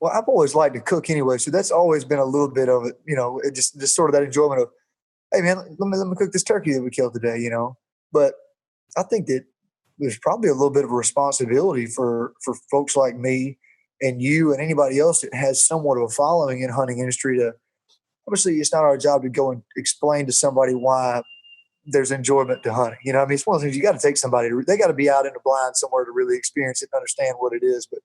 Well, I've always liked to cook anyway, so that's always been a little bit of it, you know, it just sort of that enjoyment of, hey man, let me cook this turkey that we killed today, you know. But I think that there's probably a little bit of a responsibility for folks like me and you and anybody else that has somewhat of a following in hunting industry to, obviously it's not our job to go and explain to somebody why there's enjoyment to hunting. You know, I mean, it's one of the things you got to take somebody they got to be out in the blind somewhere to really experience it and understand what it is. But,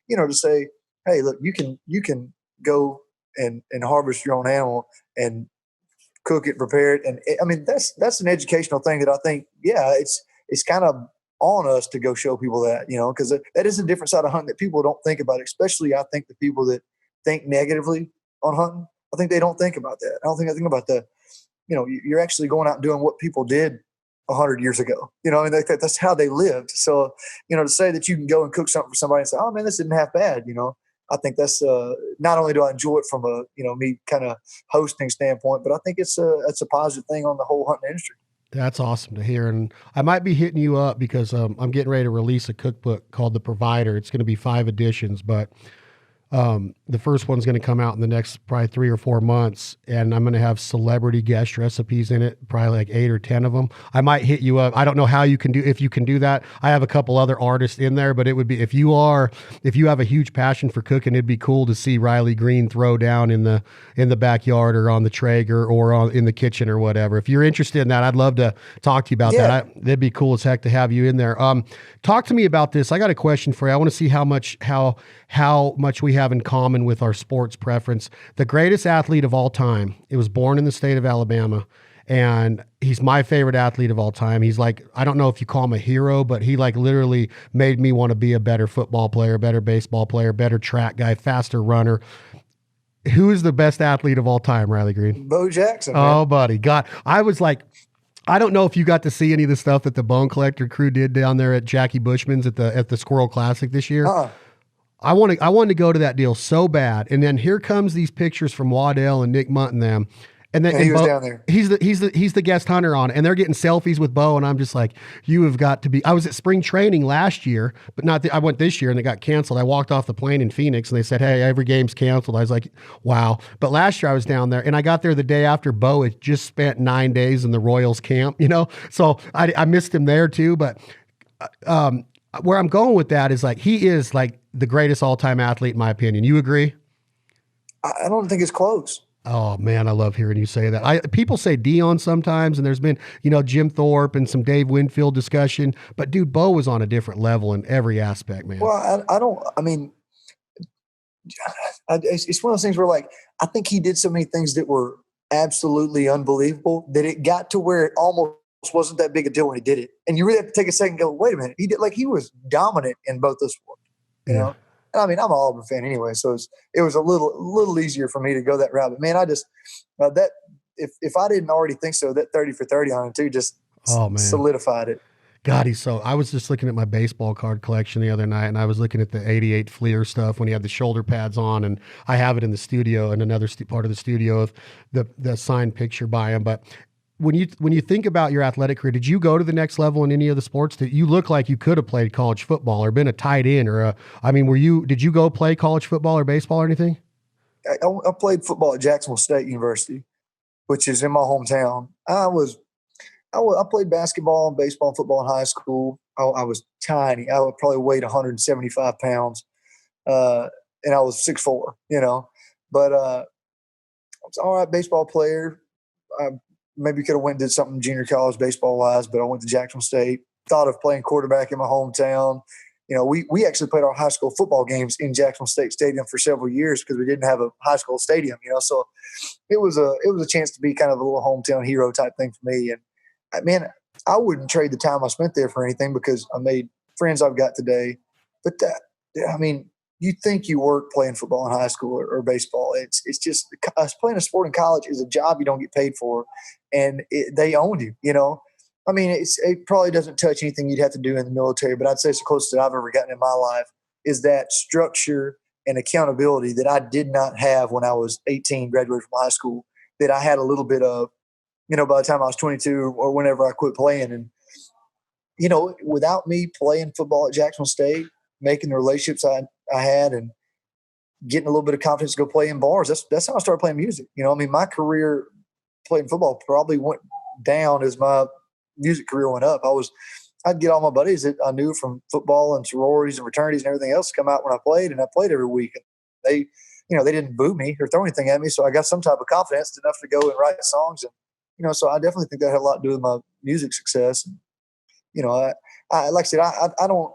you know, to say, hey, look, you can go and harvest your own animal and cook it, prepare it. And I mean, that's an educational thing that I think, yeah, it's kind of on us to go show people that, you know, because that is a different side of hunting that people don't think about, especially I think the people that think negatively on hunting. I think they don't think about that. I don't think I think about that. You know, you're actually going out and doing what people did 100 years ago. You know, I mean, that's how they lived. So, you know, to say that you can go and cook something for somebody and say, oh man, this isn't half bad, you know, I think that's not only do I enjoy it from a, you know, me kind of hosting standpoint, but I think it's a positive thing on the whole hunting industry. That's awesome to hear. And I might be hitting you up because I'm getting ready to release a cookbook called The Provider. It's going to be 5 editions, but the first one's going to come out in the next probably 3 or 4 months, and I'm going to have celebrity guest recipes in it, probably like 8 or 10 of them. I might hit you up. I don't know how you can if you can do that. I have a couple other artists in there, but it would be, if you have a huge passion for cooking, it'd be cool to see Riley Green throw down in the backyard or on the Traeger or in the kitchen or whatever. If you're interested in that, I'd love to talk to you about that. That'd be cool as heck to have you in there. Talk to me about this. I got a question for you. I want to see how much we have in common with our sports preference. The greatest athlete of all time, it was born in the state of Alabama, and he's my favorite athlete of all time. He's like, I don't know if you call him a hero, but he like literally made me want to be a better football player, better baseball player, better track guy, faster runner. Who is the best athlete of all time, Riley Green? Bo Jackson. Oh, man. buddy. God, I was like, I don't know if you got to see any of the stuff that the Bone Collector crew did down there at Jackie Bushman's at the Squirrel Classic this year. I wanted to go to that deal so bad. And then here comes these pictures from Waddell and Nick Munt and them. And then And he was Bo, down there. he's the guest hunter on it, and they're getting selfies with Bo, and I'm just like, you have got to be. I was at spring training last year, but not. I went this year, and it got canceled. I walked off the plane in Phoenix, and they said, "Hey, every game's canceled." I was like, "Wow!" But last year I was down there, and I got there the day after Bo had just spent 9 days in the Royals camp. So I missed him there too. But where I'm going with that is like he is like the greatest all-time athlete in my opinion. You agree? I don't think it's close. Oh man, I love hearing you say that. People say Dion sometimes, and there's been Jim Thorpe and some Dave Winfield discussion, but dude, Bo was on a different level in every aspect, man. Well, I don't. I mean, it's one of those things where like I think he did so many things that were absolutely unbelievable that it got to where it almost wasn't that big a deal when he did it, and you really have to take a second and go, wait a minute, he was dominant in both those sports, you know. And I mean, I'm an Auburn fan anyway, so it was a little easier for me to go that route. But man, I just that if I didn't already think so, that 30 for 30 on him too just solidified it. God, I was just looking at my baseball card collection the other night, and I was looking at the '88 Fleer stuff when he had the shoulder pads on, and I have it in the studio in another part of the studio of the signed picture by him. But when you think about your athletic career, did you go to the next level in any of the sports? That you look like you could have played college football or been a tight end did you go play college football or baseball or anything? I played football at Jacksonville State University, which is in my hometown. I played basketball and baseball and football in high school. I was tiny. I would probably weighed 175 pounds, and I was 6'4", but I was all right baseball player. Maybe could have went and did something junior college baseball wise, but I went to Jacksonville State. Thought of playing quarterback in my hometown. We actually played our high school football games in Jacksonville State Stadium for several years because we didn't have a high school stadium. So it was a chance to be kind of a little hometown hero type thing for me. And man, I wouldn't trade the time I spent there for anything because I made friends I've got today. But you think you work playing football in high school or baseball. It's just playing a sport in college is a job you don't get paid for, and they own you, I mean, it probably doesn't touch anything you'd have to do in the military, but I'd say it's the closest that I've ever gotten in my life is that structure and accountability that I did not have when I was 18, graduated from high school, that I had a little bit of, by the time I was 22 or whenever I quit playing. And, without me playing football at Jacksonville State, making the relationships I had and getting a little bit of confidence to go play in bars, that's how I started playing music. My career playing football probably went down as my music career went up. I'd get all my buddies that I knew from football and sororities and fraternities and everything else come out when I played, and I played every week. And they didn't boo me or throw anything at me, so I got some type of confidence enough to go and write songs. And so I definitely think that had a lot to do with my music success. And, I like I said, I don't.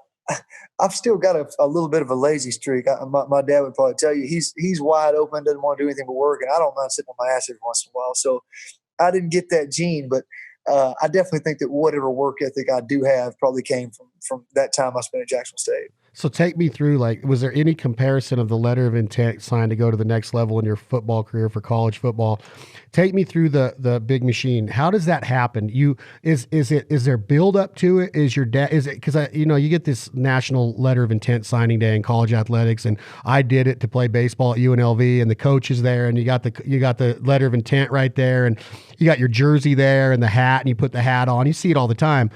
I've still got a little bit of a lazy streak. My dad would probably tell you he's wide open, doesn't want to do anything but work, and I don't mind sitting on my ass every once in a while. So I didn't get that gene, but I definitely think that whatever work ethic I do have probably came from that time I spent at Jacksonville State. So take me through, was there any comparison of the letter of intent signed to go to the next level in your football career for college football? Take me through the big machine. How does that happen? Is there build up to it? Is your dad, because you get this national letter of intent signing day in college athletics, and I did it to play baseball at UNLV, and the coach is there, and you got the letter of intent right there, and you got your jersey there and the hat, and you put the hat on. You see it all the time.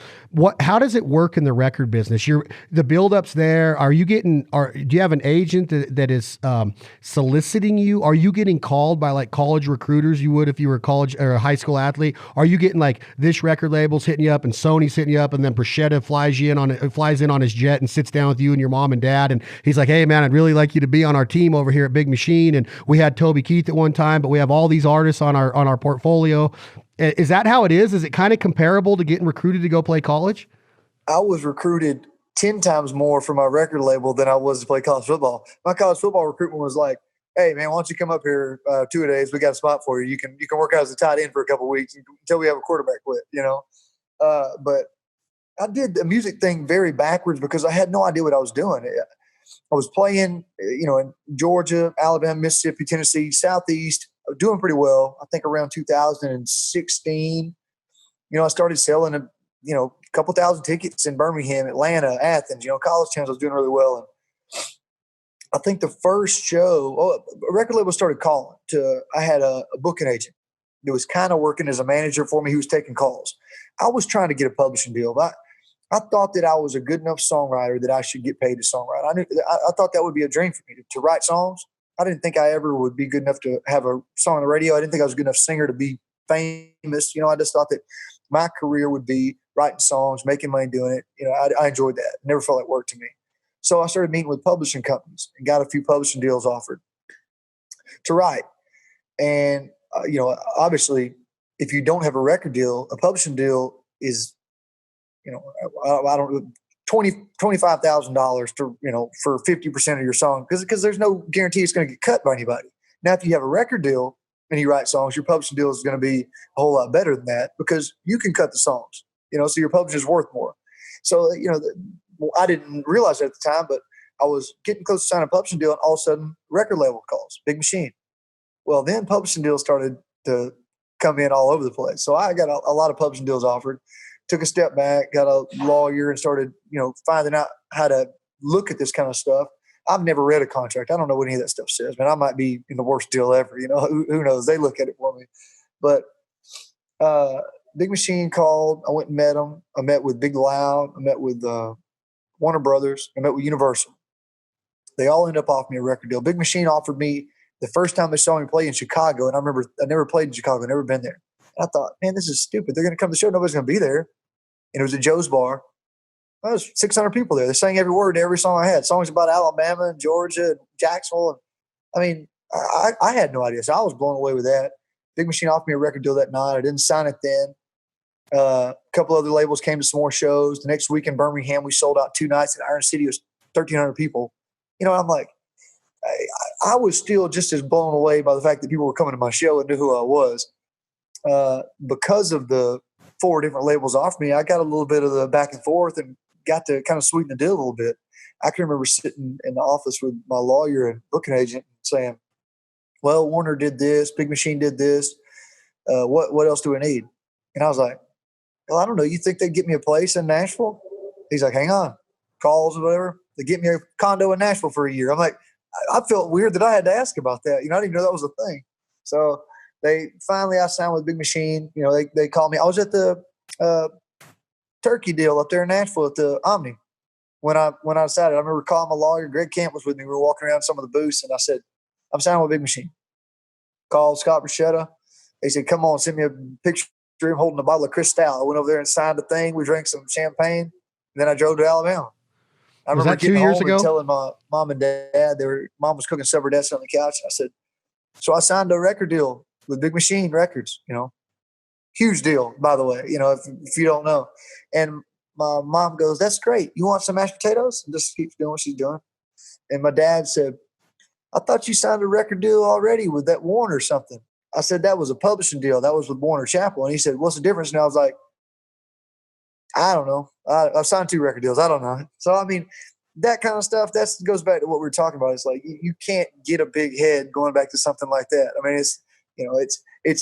How does it work in the record business? The build up's there. Do you have an agent that is soliciting you? Are you getting called by like college recruiters you would if you were a college or a high school athlete? Are you getting like this record label's hitting you up and Sony's hitting you up, and then Prosciutto flies in on his jet and sits down with you and your mom and dad, and he's like, "Hey man, I'd really like you to be on our team over here at Big Machine, and we had Toby Keith at one time, but we have all these artists on our portfolio." Is that how it is? Is it kind of comparable to getting recruited to go play college? I was recruited 10 times more for my record label than I was to play college football. My college football recruitment was like, "Hey man, why don't you come up here 2 days? We got a spot for you. You can work out as a tight end for a couple of weeks until we have a quarterback quit." But I did the music thing very backwards because I had no idea what I was doing. I was playing, in Georgia, Alabama, Mississippi, Tennessee, Southeast. I was doing pretty well. I think around 2016, I started selling a couple thousand tickets in Birmingham, Atlanta, Athens, college towns. I was doing really well. And I think the first show, a record label started calling I had a booking agent that was kind of working as a manager for me. He was taking calls. I was trying to get a publishing deal. I thought that I was a good enough songwriter that I should get paid to songwrite. I thought that would be a dream for me to write songs. I didn't think I ever would be good enough to have a song on the radio. I didn't think I was a good enough singer to be famous. I just thought that my career would be writing songs, making money doing it. I enjoyed that. Never felt like work to me. So I started meeting with publishing companies and got a few publishing deals offered to write. And, obviously, if you don't have a record deal, a publishing deal is, I don't $25,000 to, for 50% of your song, because there's no guarantee it's going to get cut by anybody. Now, if you have a record deal and you write songs, your publishing deal is going to be a whole lot better than that, because you can cut the songs, so your publishing is worth more. So, I didn't realize that at the time, but I was getting close to signing a publishing deal, and all of a sudden record label calls, Big Machine. Well, then publishing deals started to come in all over the place. So I got a lot of publishing deals offered. Took a step back, got a lawyer, and started, finding out how to look at this kind of stuff. I've never read a contract. I don't know what any of that stuff says, man. I might be in the worst deal ever. Who knows? They look at it for me. But Big Machine called. I went and met them. I met with Big Loud. I met with Warner Brothers. I met with Universal. They all ended up offering me a record deal. Big Machine offered me the first time they saw me play in Chicago, and I remember I never played in Chicago, never been there. And I thought, man, this is stupid. They're going to come to the show. Nobody's going to be there. And it was at Joe's Bar. There was 600 people there. They sang every word to every song I had. Songs about Alabama and Georgia and Jacksonville. I had no idea. So I was blown away with that. Big Machine offered me a record deal that night. I didn't sign it then. A couple other labels came to some more shows. The next week in Birmingham, we sold out 2 nights. In Iron City, it was 1,300 people. I'm like, I was still just as blown away by the fact that people were coming to my show and knew who I was. Because of the 4 different labels offered me, I got a little bit of the back and forth and got to kind of sweeten the deal a little bit. I can remember sitting in the office with my lawyer and booking agent saying, well, Warner did this, Big Machine did this. What else do we need? And I was like, well, I don't know. You think they'd get me a place in Nashville? He's like, hang on. Calls or whatever. They get me a condo in Nashville for a year. I'm like, I felt weird that I had to ask about that. I didn't even know that was a thing. So I signed with Big Machine. They called me. I was at the turkey deal up there in Nashville at the Omni when I decided. I remember calling my lawyer. Greg Camp was with me. We were walking around some of the booths, and I said, I'm signing with Big Machine. Called Scott Bruschetta. They said, come on, send me a picture of him holding a bottle of Cristal. I went over there and signed the thing. We drank some champagne. And then I drove to Alabama. I remember getting home and telling my mom and dad, mom was cooking sabardessa on the couch. And I said, so I signed a record deal with Big Machine Records, huge deal, by the way, if you don't know. And my mom goes, that's great. You want some mashed potatoes? And just keeps doing what she's doing. And my dad said, I thought you signed a record deal already with that Warner or something. I said, that was a publishing deal. That was with Warner Chappell. And he said, what's the difference? And I was like, I don't know. I've signed 2 record deals. I don't know. So, that kind of stuff, that goes back to what we were talking about. It's like, you can't get a big head going back to something like that.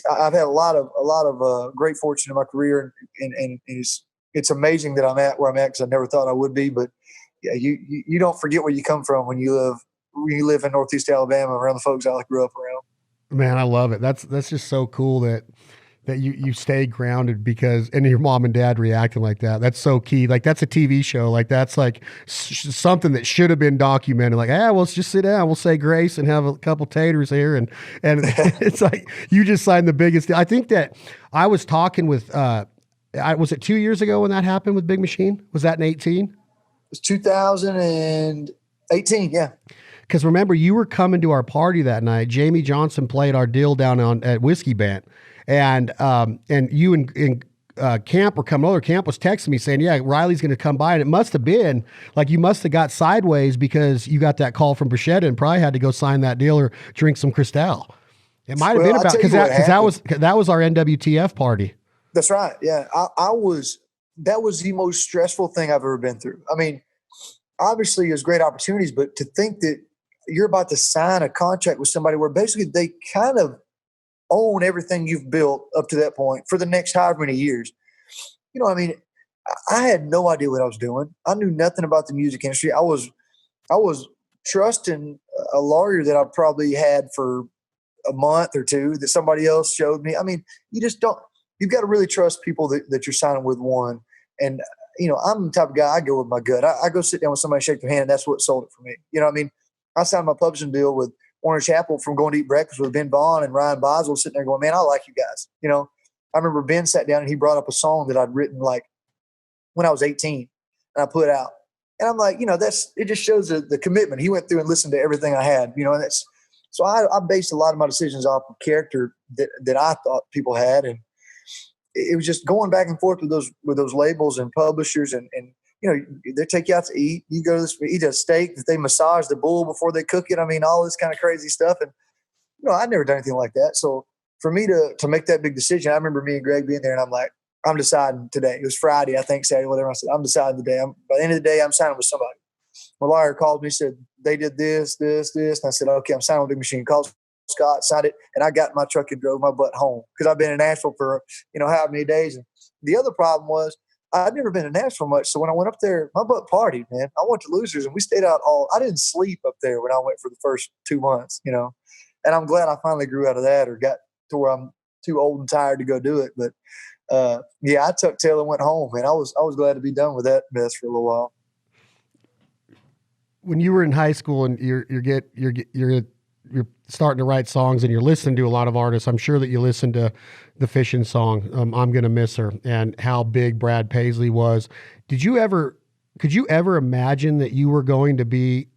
I've had a lot of great fortune in my career, and it's amazing that I'm at where I'm at, because I never thought I would be. But yeah, you don't forget where you come from when you live in Northeast Alabama around the folks I grew up around. Man, I love it. That's just so cool that you stay grounded, and your mom and dad reacting like that. That's so key. Like, that's a TV show. Like, that's like something that should have been documented. Like, well, let's just sit down. We'll say grace and have a couple taters here. And it's like, you just signed the biggest deal. I think that I was talking with, was it 2 years ago when that happened with Big Machine? Was that in 18? It was 2018. Yeah. Because remember, you were coming to our party that night. Jamie Johnson played our deal down at Whiskey Band. And you and Camp were coming over. Camp was texting me saying, yeah, Riley's going to come by. And it must have been like, you must have got sideways because you got that call from Bruschetta and probably had to go sign that deal or drink some Cristal. It might have been about, because that was our NWTF party. That's right. Yeah. That was the most stressful thing I've ever been through. Obviously there's great opportunities, but to think that you're about to sign a contract with somebody where basically they kind of own everything you've built up to that point for the next however many years. I had no idea what I was doing. I knew nothing about the music industry. I was trusting a lawyer that I probably had for a month or two that somebody else showed me. I mean, you just don't, you've got to really trust people that you're signing with one. And, I'm the type of guy, I go with my gut. I go sit down with somebody, shake their hand, and that's what sold it for me. You know what I mean? I signed my publishing deal with Warner Chappell from going to eat breakfast with Ben Vaughn and Ryan Boswell, sitting there going, man, I like you guys. I remember Ben sat down and he brought up a song that I'd written like when I was 18 and I put out. And I'm like, it just shows the commitment. He went through and listened to everything I had, and so I based a lot of my decisions off of character that I thought people had. And it was just going back and forth with those labels and publishers and they take you out to eat. You go to eat a steak that they massage the bull before they cook it. I mean, all this kind of crazy stuff. And, I'd never done anything like that. So for me to make that big decision, I remember me and Greg being there and I'm like, I'm deciding today. It was Friday, I think, Saturday, whatever. I said, I'm deciding today. By the end of the day, I'm signing with somebody. My lawyer called me, said, they did this. And I said, okay, I'm signing with Big Machine. Called Scott, signed it, and I got in my truck and drove my butt home because I've been in Nashville for, how many days. And the other problem was I'd never been in Nashville much. So when I went up there, my butt partied, man. I went to Losers and we stayed out I didn't sleep up there when I went for the first 2 months, and I'm glad I finally grew out of that or got to where I'm too old and tired to go do it. But I tucked tail and went home, man. I was glad to be done with that mess for a little while. When you were in high school and you're starting to write songs and you're listening to a lot of artists, I'm sure that you listened to the Fishing song, I'm Gonna Miss Her, and how big Brad Paisley was. Could you ever imagine that you were going to be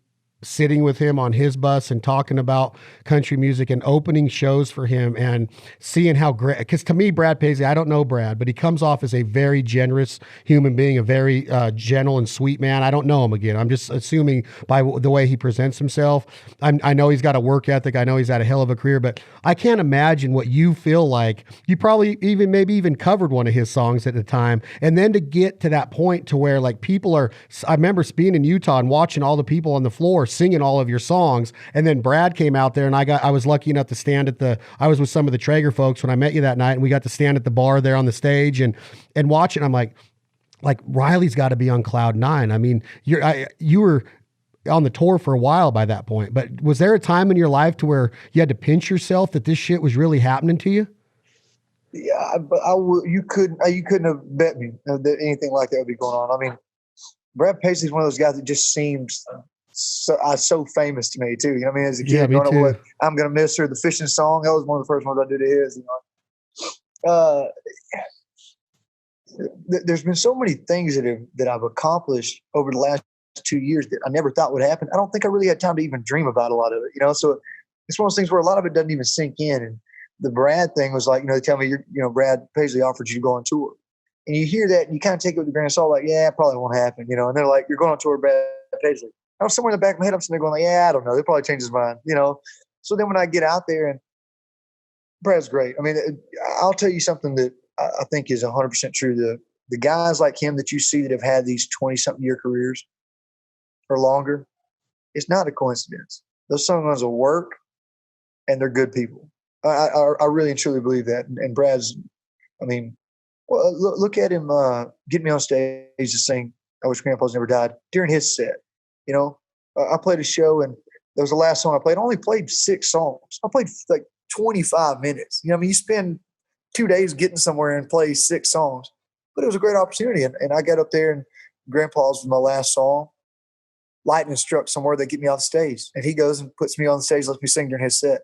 sitting with him on his bus and talking about country music and opening shows for him and seeing how great, because to me, Brad Paisley, I don't know Brad, but he comes off as a very generous human being, a very gentle and sweet man. I don't know him again. I'm just assuming by the way he presents himself. I know he's got a work ethic. I know he's had a hell of a career, but I can't imagine what you feel like. You probably maybe even covered one of his songs at the time. And then to get to that point to where like I remember being in Utah and watching all the people on the floor singing all of your songs. And then Brad came out there and I was lucky enough to stand I was with some of the Traeger folks when I met you that night, and we got to stand at the bar there on the stage and watch it. I'm like Riley's got to be on cloud nine. I mean, you were on the tour for a while by that point, but was there a time in your life to where you had to pinch yourself that this shit was really happening to you? Yeah, but you couldn't have bet me that anything like that would be going on. I mean, Brad Paisley's one of those guys that just seems so famous to me too. I mean, as a kid, growing up with I'm Gonna Miss Her, the Fishing song, that was one of the first ones I did of his. There's been so many things that I've accomplished over the last 2 years that I never thought would happen. I don't think I really had time to even dream about a lot of it. So it's one of those things where a lot of it doesn't even sink in. And the Brad thing was like, they tell me Brad Paisley offered you to go on tour, and you hear that and you kind of take it with a grain of salt, like, yeah, it probably won't happen, and they're like, you're going on tour with Brad Paisley. I was somewhere in the back of my head, I'm sitting there going like, yeah, I don't know. They'll probably change his mind, So then when I get out there, and Brad's great. I mean, I'll tell you something that I think is 100% true. The guys like him that you see that have had these 20-something year careers or longer, it's not a coincidence. Those songs will work, and they're good people. I really and truly believe that. And Brad's, I mean, well, look at him get me on stage to sing I Wish Grandpa's Never Died during his set. I played a show, and that was the last song I played. I only played 6 songs. I played like 25 minutes. You spend 2 days getting somewhere and play 6 songs. But it was a great opportunity. And I got up there, and Grandpa's was my last song. Lightning struck somewhere. They get me off the stage. And he goes and puts me on the stage, lets me sing during his set.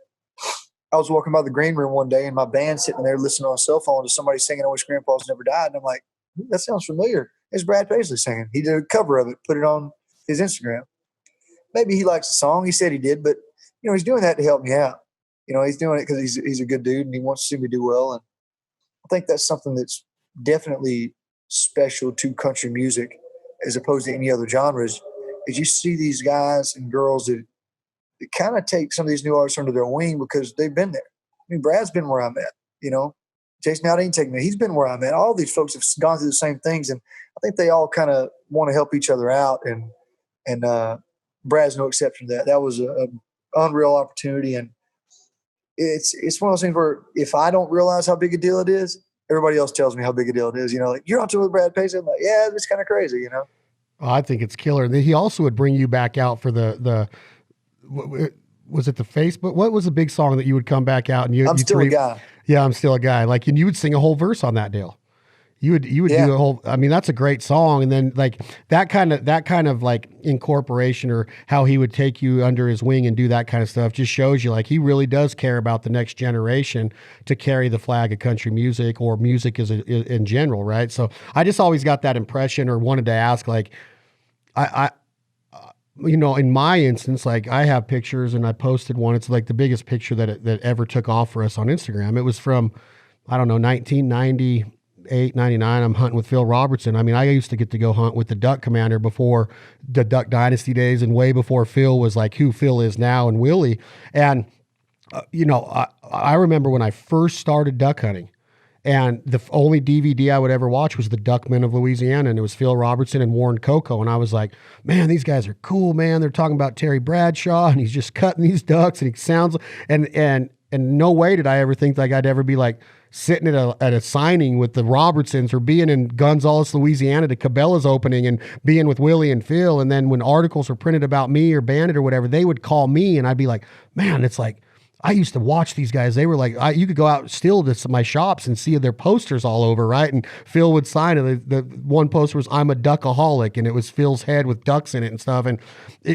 I was walking by the green room one day, and my band's sitting there listening on a cell phone to somebody singing I Wish Grandpa's Never Died. And I'm like, that sounds familiar. It's Brad Paisley singing. He did a cover of it, put it on his Instagram. Maybe he likes the song. He said he did, but he's doing that to help me out. He's doing it because he's a good dude and he wants to see me do well. And I think that's something that's definitely special to country music as opposed to any other genres. Is you see these guys and girls that kind of take some of these new artists under their wing because they've been there. I mean, Brad's been where I'm at. Jason Aldean taking me. He's been where I'm at. All these folks have gone through the same things, and I think they all kind of want to help each other out. And Brad's no exception to that. That was an unreal opportunity, and it's one of those things where if I don't realize how big a deal it is, everybody else tells me how big a deal it is. Like, you're on tour with Brad Paisley. I'm like, yeah, it's kind of crazy. Oh, I think it's killer. And then he also would bring you back out for was it the Facebook? What was the big song that you would come back out and you? I'm still a guy. Yeah, I'm still a guy. Like, and you would sing a whole verse on that, Dale. You would do a whole. I mean, that's a great song. And then like that kind of like incorporation, or how he would take you under his wing and do that kind of stuff, just shows you like he really does care about the next generation to carry the flag of country music, or music in general, right? So I just always got that impression, or wanted to ask, like, I in my instance, like I have pictures and I posted one. It's like the biggest picture that ever took off for us on Instagram. It was from, I don't know, 1998, 99. I'm hunting with Phil Robertson. I mean, I used to get to go hunt with the Duck Commander before the Duck Dynasty days, and way before Phil was like who Phil is now, and Willie. And, I remember when I first started duck hunting, and the only DVD I would ever watch was The Duckmen of Louisiana, and it was Phil Robertson and Warren Coco. And I was like, man, these guys are cool, man. They're talking about Terry Bradshaw, and he's just cutting these ducks, and he sounds, and no way did I ever think like I'd ever be like sitting at a signing with the Robertsons, or being in Gonzales, Louisiana to Cabela's opening, and being with Willie and Phil. And then when articles were printed about me or Bandit or whatever, they would call me, and I'd be like, man, it's like, I used to watch these guys. They were like, you could go out still to my shops and see their posters all over, right? And Phil would sign it. The one poster was "I'm a Duckaholic," and it was Phil's head with ducks in it and stuff. And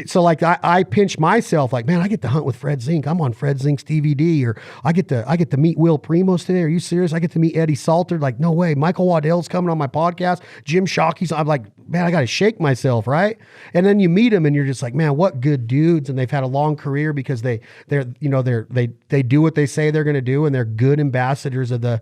so like I pinch myself, like, man, I get to hunt with Fred Zink. I'm on Fred Zink's DVD, or I get to meet Will Primos today. Are you serious? I get to meet Eddie Salter. Like, no way. Michael Waddell's coming on my podcast. Jim Shockey's. I'm like, man, I got to shake myself, right? And then you meet them, and you're just like, man, what good dudes. And they've had a long career because they do what they say they're going to do, and they're good ambassadors of the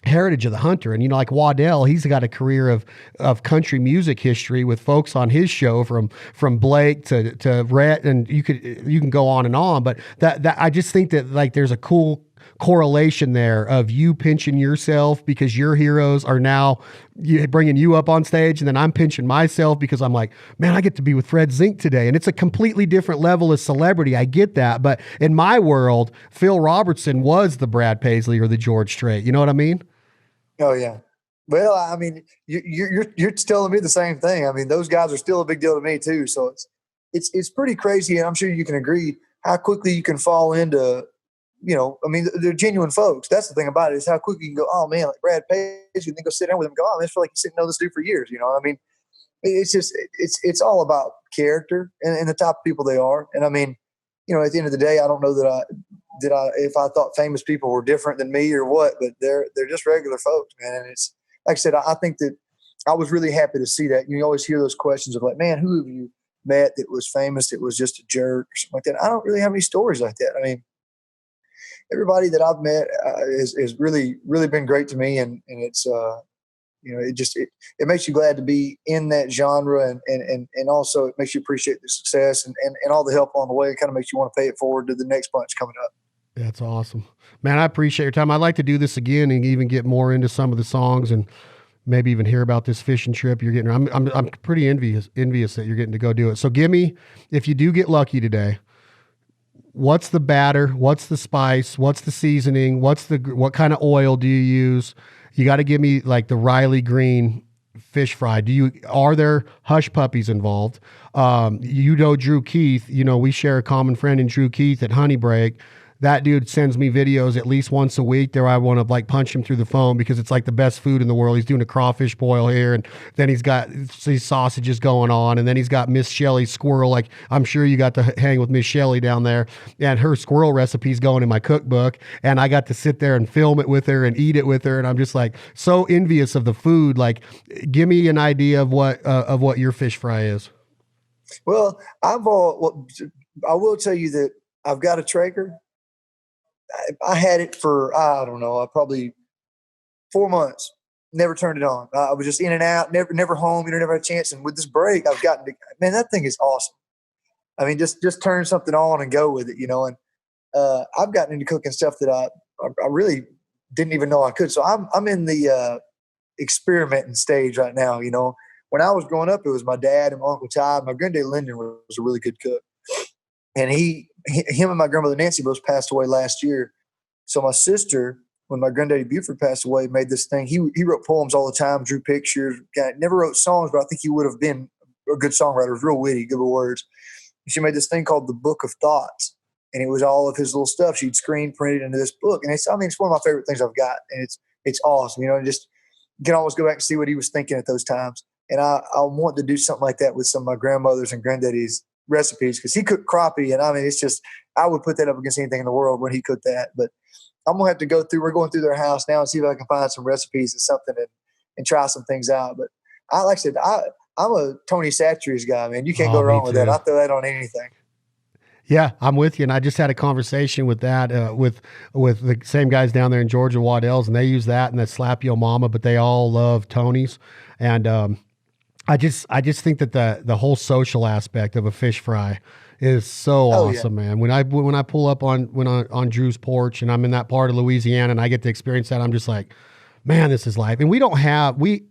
heritage of the hunter. And like Waddell, he's got a career of country music history with folks on his show from Blake to Rhett, and you can go on and on. But that I just think that like there's a cool correlation there of you pinching yourself because your heroes are now bringing you up on stage, and then I'm pinching myself because I'm like, man, I get to be with Fred Zink today, and it's a completely different level of celebrity. I get that, but in my world, Phil Robertson was the Brad Paisley or the George Strait. You know what I mean? Oh yeah. Well, I mean, you're telling me the same thing. I mean, those guys are still a big deal to me too. So it's pretty crazy, and I'm sure you can agree how quickly you can fall into. I mean, they're genuine folks. That's the thing about it, is how quick you can go, oh man, like Brad Paisley, and then go sit down with him and go, oh, man, I feel like you know this dude for years. I mean, it's just, it's all about character and the type of people they are. And I mean, at the end of the day, I don't know if I thought famous people were different than me or what, but they're just regular folks, man. And it's, like I said, I think that I was really happy to see that. You always hear those questions of like, man, who have you met that was famous, that was just a jerk or something like that? I don't really have any stories like that. I mean, everybody that I've met has really, really been great to me. And it's, it makes you glad to be in that genre. And also it makes you appreciate the success and all the help on the way. It kind of makes you want to pay it forward to the next bunch coming up. That's awesome, man. I appreciate your time. I'd like to do this again and even get more into some of the songs, and maybe even hear about this fishing trip you're getting. I'm pretty envious that you're getting to go do it. So give me, if you do get lucky today, what's the batter? What's the spice? What's the seasoning? What kind of oil do you use? You got to give me like the Riley Green fish fry. Are there hush puppies involved? Drew Keith, we share a common friend in Drew Keith at Honey Break. That dude sends me videos at least once a week there. I want to like punch him through the phone because it's like the best food in the world. He's doing a crawfish boil here, and then he's got these sausages going on, and then he's got Miss Shelley's squirrel. Like, I'm sure you got to hang with Miss Shelley down there, and her squirrel recipe's going in my cookbook, and I got to sit there and film it with her and eat it with her, and I'm just like so envious of the food. Like, give me an idea of what your fish fry is. Well, I will tell you that I've got a Traeger. I had it for, I don't know, probably 4 months. Never turned it on. I was just in and out, never home. Never had a chance. And with this break, I've gotten to, man, that thing is awesome. I mean, just turn something on and go with it, And I've gotten into cooking stuff that I really didn't even know I could. So I'm in the experimenting stage right now. When I was growing up, it was my dad and my Uncle Todd. My granddad Lyndon was a really good cook, and him and my grandmother Nancy both passed away last year. So my sister, when my granddaddy Buford passed away, made this thing. He wrote poems all the time, drew pictures. Never wrote songs, but I think he would have been a good songwriter. It was real witty, good with words. She made this thing called the Book of Thoughts, and it was all of his little stuff. She'd screen printed into this book, and it's one of my favorite things I've got, and it's awesome. And just you can always go back and see what he was thinking at those times. And I want to do something like that with some of my grandmother's and granddaddy's recipes, because he cooked crappie, and it's just I would put that up against anything in the world when he cooked that. But I'm gonna have to go through. We're going through their house now and see if I can find some recipes or something and try some things out. But like I said, I'm a Tony Satchery's guy, man. You can't go wrong with that. I throw that on anything. Yeah, I'm with you. And I just had a conversation with that with the same guys down there in Georgia, Waddell's, and they use that and that Slap Yo Mama, but they all love Tony's. And I just think that the whole social aspect of a fish fry is so awesome, man. When I pull up on Drew's porch and I'm in that part of Louisiana and I get to experience that, I'm just like, man, this is life. And we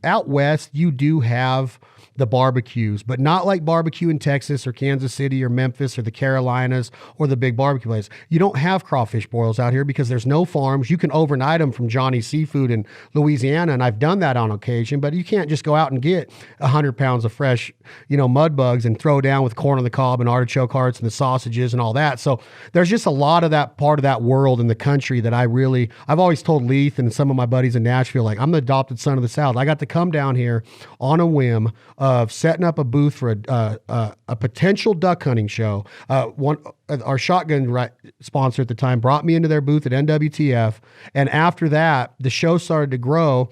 out west, you do have the barbecues, but not like barbecue in Texas or Kansas City or Memphis or the Carolinas or the big barbecue places. You don't have crawfish boils out here because there's no farms. You can overnight them from Johnny's Seafood in Louisiana, and I've done that on occasion, but you can't just go out and get 100 pounds of fresh, mud bugs and throw down with corn on the cob and artichoke hearts and the sausages and all that. So there's just a lot of that part of that world in the country that I've always told Leith and some of my buddies in Nashville, like, I'm the adopted son of the South. I got to come down here on a whim of setting up a booth for a potential duck hunting show. Our shotgun sponsor at the time brought me into their booth at NWTF, and after that, the show started to grow.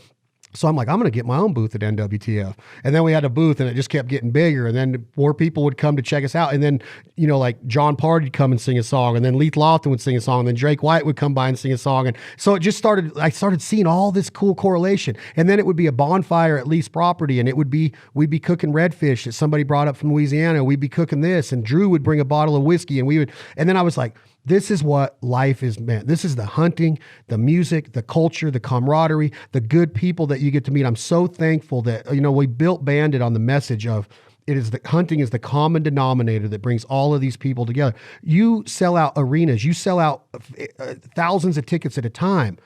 So I'm like, I'm going to get my own booth at NWTF. And then we had a booth and it just kept getting bigger. And then more people would come to check us out. And then, like John Party'd come and sing a song. And then Leith Lofton would sing a song. And then Drake White would come by and sing a song. And so it just I started seeing all this cool correlation. And then it would be a bonfire at Leith's property. And we'd be cooking redfish that somebody brought up from Louisiana. We'd be cooking this. And Drew would bring a bottle of whiskey. And then I was like, this is what life is meant. This is the hunting, the music, the culture, the camaraderie, the good people that you get to meet. I'm so thankful that, we built Bandit on the message of hunting is the common denominator that brings all of these people together. You sell out arenas, you sell out thousands of tickets at a time.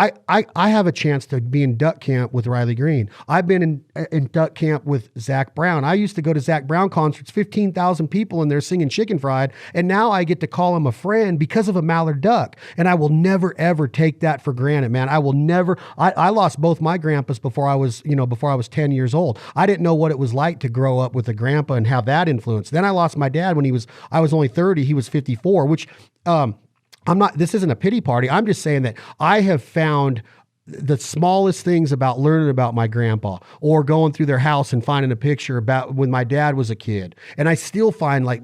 I have a chance to be in duck camp with Riley Green. I've been in duck camp with Zach Brown. I used to go to Zach Brown concerts, 15,000 people in there singing Chicken Fried, and now I get to call him a friend because of a mallard duck. And I will never, ever take that for granted, man. I will never. I lost both my grandpas before I was 10 years old. I didn't know what it was like to grow up with a grandpa and have that influence. Then I lost my dad when I was only 30. He was 54, which, this isn't a pity party. I'm just saying that I have found the smallest things about learning about my grandpa or going through their house and finding a picture about when my dad was a kid. And I still find like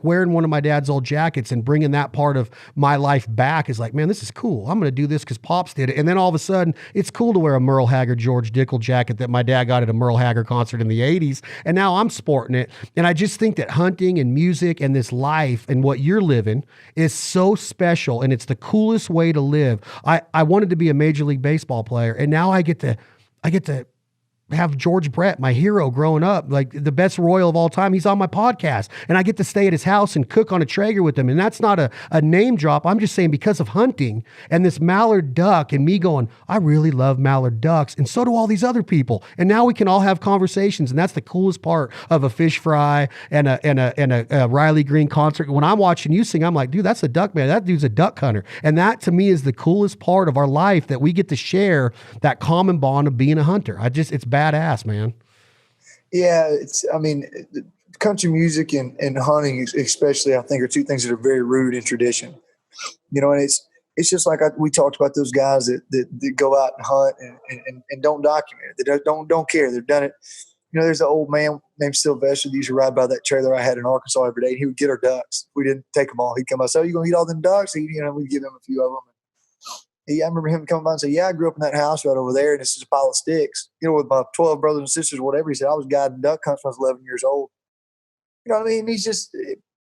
wearing one of my dad's old jackets and bringing that part of my life back is like, man, this is cool. I'm going to do this because Pops did it. And then all of a sudden it's cool to wear a Merle Haggard, George Dickel jacket that my dad got at a Merle Haggard concert in the 80s. And now I'm sporting it. And I just think that hunting and music and this life and what you're living is so special. And it's the coolest way to live. I wanted to be a Major League Baseball player, and now I get to have George Brett, my hero growing up, like the best Royal of all time. He's on my podcast, and I get to stay at his house and cook on a Traeger with him. And that's not a name drop. I'm just saying because of hunting and this mallard duck and me going, I really love mallard ducks, and so do all these other people. And now we can all have conversations, and that's the coolest part of a fish fry and a Riley Green concert. When I'm watching you sing, I'm like, dude, that's a duck man. That dude's a duck hunter. And that to me is the coolest part of our life, that we get to share that common bond of being a hunter. It's badass, man. Yeah, country music and hunting especially, I think, are two things that are very rooted in tradition. And it's just like we talked about those guys that go out and hunt and don't document it. They don't care. They've done it. There's an old man named Sylvester that used to ride by that trailer I had in Arkansas every day. And he would get our ducks. We didn't take them all. He'd come by, so you gonna eat all them ducks? We'd give him a few of them. I remember him coming by and say, yeah, I grew up in that house right over there, and this is a pile of sticks, with my 12 brothers and sisters or whatever. He said, I was guiding duck hunts when I was 11 years old. You know what I mean? He's just,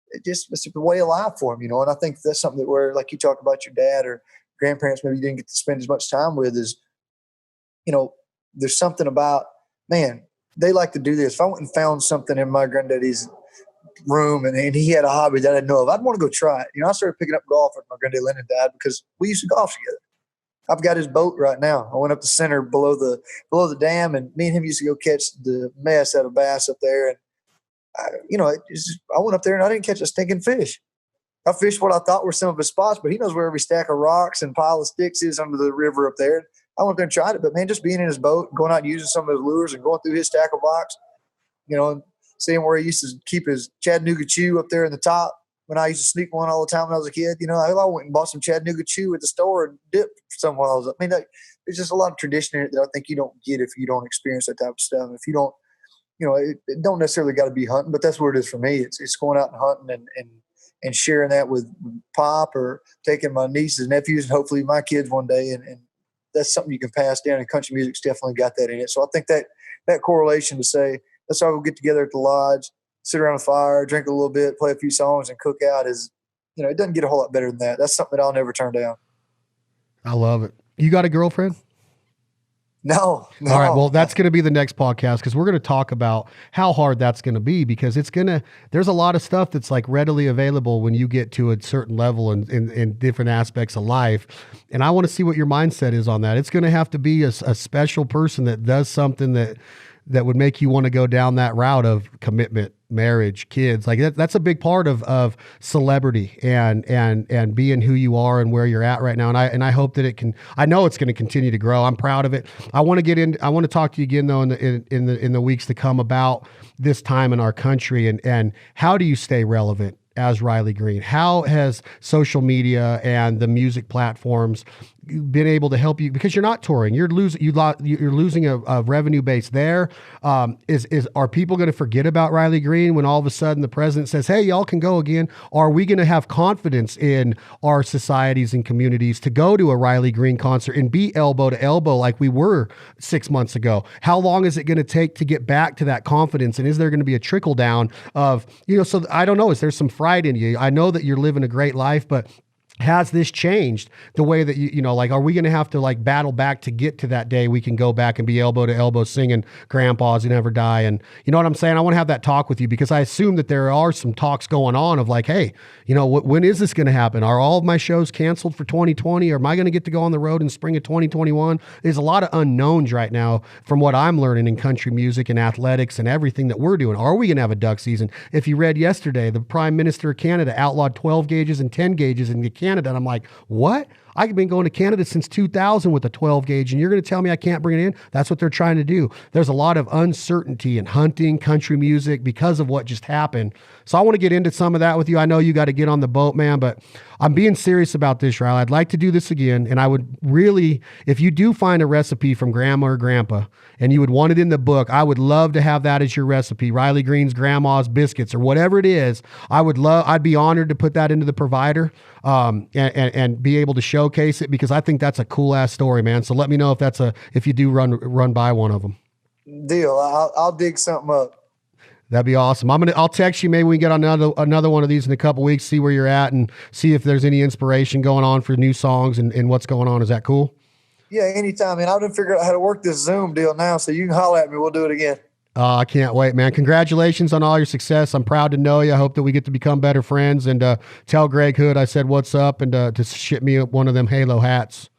it's a way of life for him, and I think that's something that where, like you talk about your dad or grandparents maybe you didn't get to spend as much time with is, there's something about, man, they like to do this. If I went and found something in my granddaddy's room and he had a hobby that I didn't know of, I'd want to go try it. I started picking up golf after my granddad Lennon died because we used to golf together. I've got his boat right now. I went up the center below the dam, and me and him used to go catch the mess out of bass up there. And I went up there and I didn't catch a stinking fish. I fished what I thought were some of his spots, but he knows where every stack of rocks and pile of sticks is under the river up there. I went up there and tried it, but man, just being in his boat, going out and using some of his lures and going through his stack of rocks, and seeing where he used to keep his Chattanooga chew up there in the top. When I used to sneak one all the time when I was a kid, I went and bought some Chattanooga chew at the store and dipped some while I was up. There's just a lot of tradition in it that I think you don't get if you don't experience that type of stuff. If you don't, it don't necessarily got to be hunting, but that's what it is for me. It's going out and hunting and sharing that with Pop or taking my nieces and nephews and hopefully my kids one day. And that's something you can pass down, and country music's definitely got that in it. So I think that correlation to say, let's all go get together at the lodge, sit around a fire, drink a little bit, play a few songs, and cook out is, it doesn't get a whole lot better than that. That's something that I'll never turn down. I love it. You got a girlfriend? No. All right. Well, that's going to be the next podcast, because we're going to talk about how hard that's going to be, because there's a lot of stuff that's like readily available when you get to a certain level in different aspects of life. And I want to see what your mindset is on that. It's going to have to be a special person that does something that would make you want to go down that route of commitment, marriage, kids. Like that's a big part of celebrity and being who you are and where you're at right now. And I hope that I know it's going to continue to grow. I'm proud of it. I want to talk to you again though in the weeks to come about this time in our country and how do you stay relevant as Riley Green? How has social media and the music platforms been able to help you? Because you're not touring, you're losing a revenue base there. Are people going to forget about Riley Green when all of a sudden the president says, "Hey, y'all can go again"? Are we going to have confidence in our societies and communities to go to a Riley Green concert and be elbow to elbow like we were 6 months ago? How long is it going to take to get back to that confidence? And is there going to be a trickle down of, so I don't know, is there some fright in you? I know that you're living a great life, but has this changed the way that are we going to have to battle back to get to that day we can go back and be elbow to elbow singing Grandpas Who Never Die? And you know what I'm saying? I want to have that talk with you, because I assume that there are some talks going on of hey, when is this going to happen? Are all of my shows canceled for 2020? Or am I going to get to go on the road in spring of 2021? There's a lot of unknowns right now from what I'm learning in country music and athletics and everything that we're doing. Are we going to have a duck season? If you read yesterday, the Prime Minister of Canada outlawed 12 gauges and 10 gauges in Canada. And I'm like, what? I've been going to Canada since 2000 with a 12 gauge, and you're going to tell me I can't bring it in? That's what they're trying to do. There's a lot of uncertainty in hunting, country music, because of what just happened. So I want to get into some of that with you. I know you got to get on the boat, man, but I'm being serious about this, Riley. I'd like to do this again. And I would really, if you do find a recipe from grandma or grandpa and you would want it in the book, I would love to have that as your recipe. Riley Green's grandma's biscuits or whatever it is. I'd be honored to put that into the provider and be able to showcase it, because I think that's a cool ass story, man. So let me know if you do run by one of them. Deal. I'll dig something up. That'd be awesome. I'll text you. Maybe we can get another one of these in a couple weeks, see where you're at and see if there's any inspiration going on for new songs and what's going on. Is that cool? Yeah, anytime, man. I didn't figure out how to work this Zoom deal now, so you can holler at me. We'll do it again. I can't wait, man. Congratulations on all your success. I'm proud to know you. I hope that we get to become better friends, and tell Greg Hood I said what's up, and to ship me one of them Halo hats.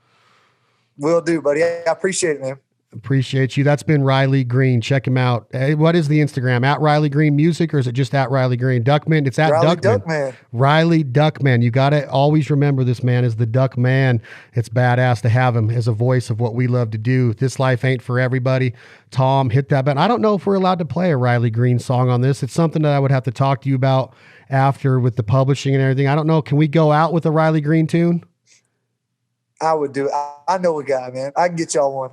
Will do, buddy. I appreciate it, man. Appreciate you. That's been Riley Green. Check him out. Hey, what is the Instagram? At Riley Green Music, or is it just at Riley Green? Duckman. It's at Riley Duckman. Riley Duckman. You got to always remember this man is the Duck Man. It's badass to have him as a voice of what we love to do. This life ain't for everybody. Tom, hit that button. I don't know if we're allowed to play a Riley Green song on this. It's something that I would have to talk to you about after with the publishing and everything. I don't know. Can we go out with a Riley Green tune? I would do it. I know a guy, man. I can get y'all one.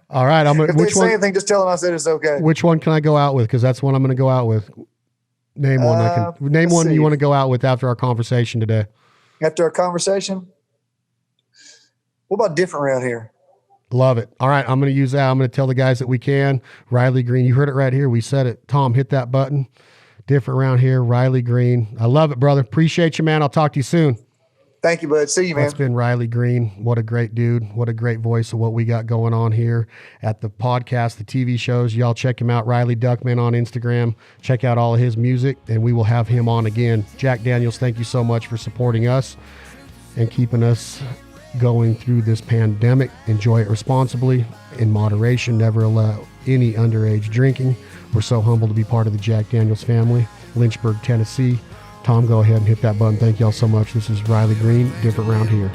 All right. If they say anything, just tell them I said it's okay. Which one can I go out with? Because that's one I'm going to go out with. Name one. Name one you want to go out with after our conversation today. After our conversation? What about different around here? Love it. All right. I'm going to use that. I'm going to tell the guys that we can. Riley Green. You heard it right here. We said it. Tom, hit that button. Different around here. Riley Green. I love it, brother. Appreciate you, man. I'll talk to you soon. Thank you, bud. See you, man. That's been Riley Green. What a great dude. What a great voice of what we got going on here at the podcast, the TV shows. Y'all check him out, Riley Duckman on Instagram. Check out all of his music, and we will have him on again. Jack Daniels, thank you so much for supporting us and keeping us going through this pandemic. Enjoy it responsibly, in moderation. Never allow any underage drinking We're so humbled to be part of the Jack Daniels family. Lynchburg, Tennessee. Tom, go ahead and hit that button. Thank y'all so much. This is Riley Green, Different Round Here.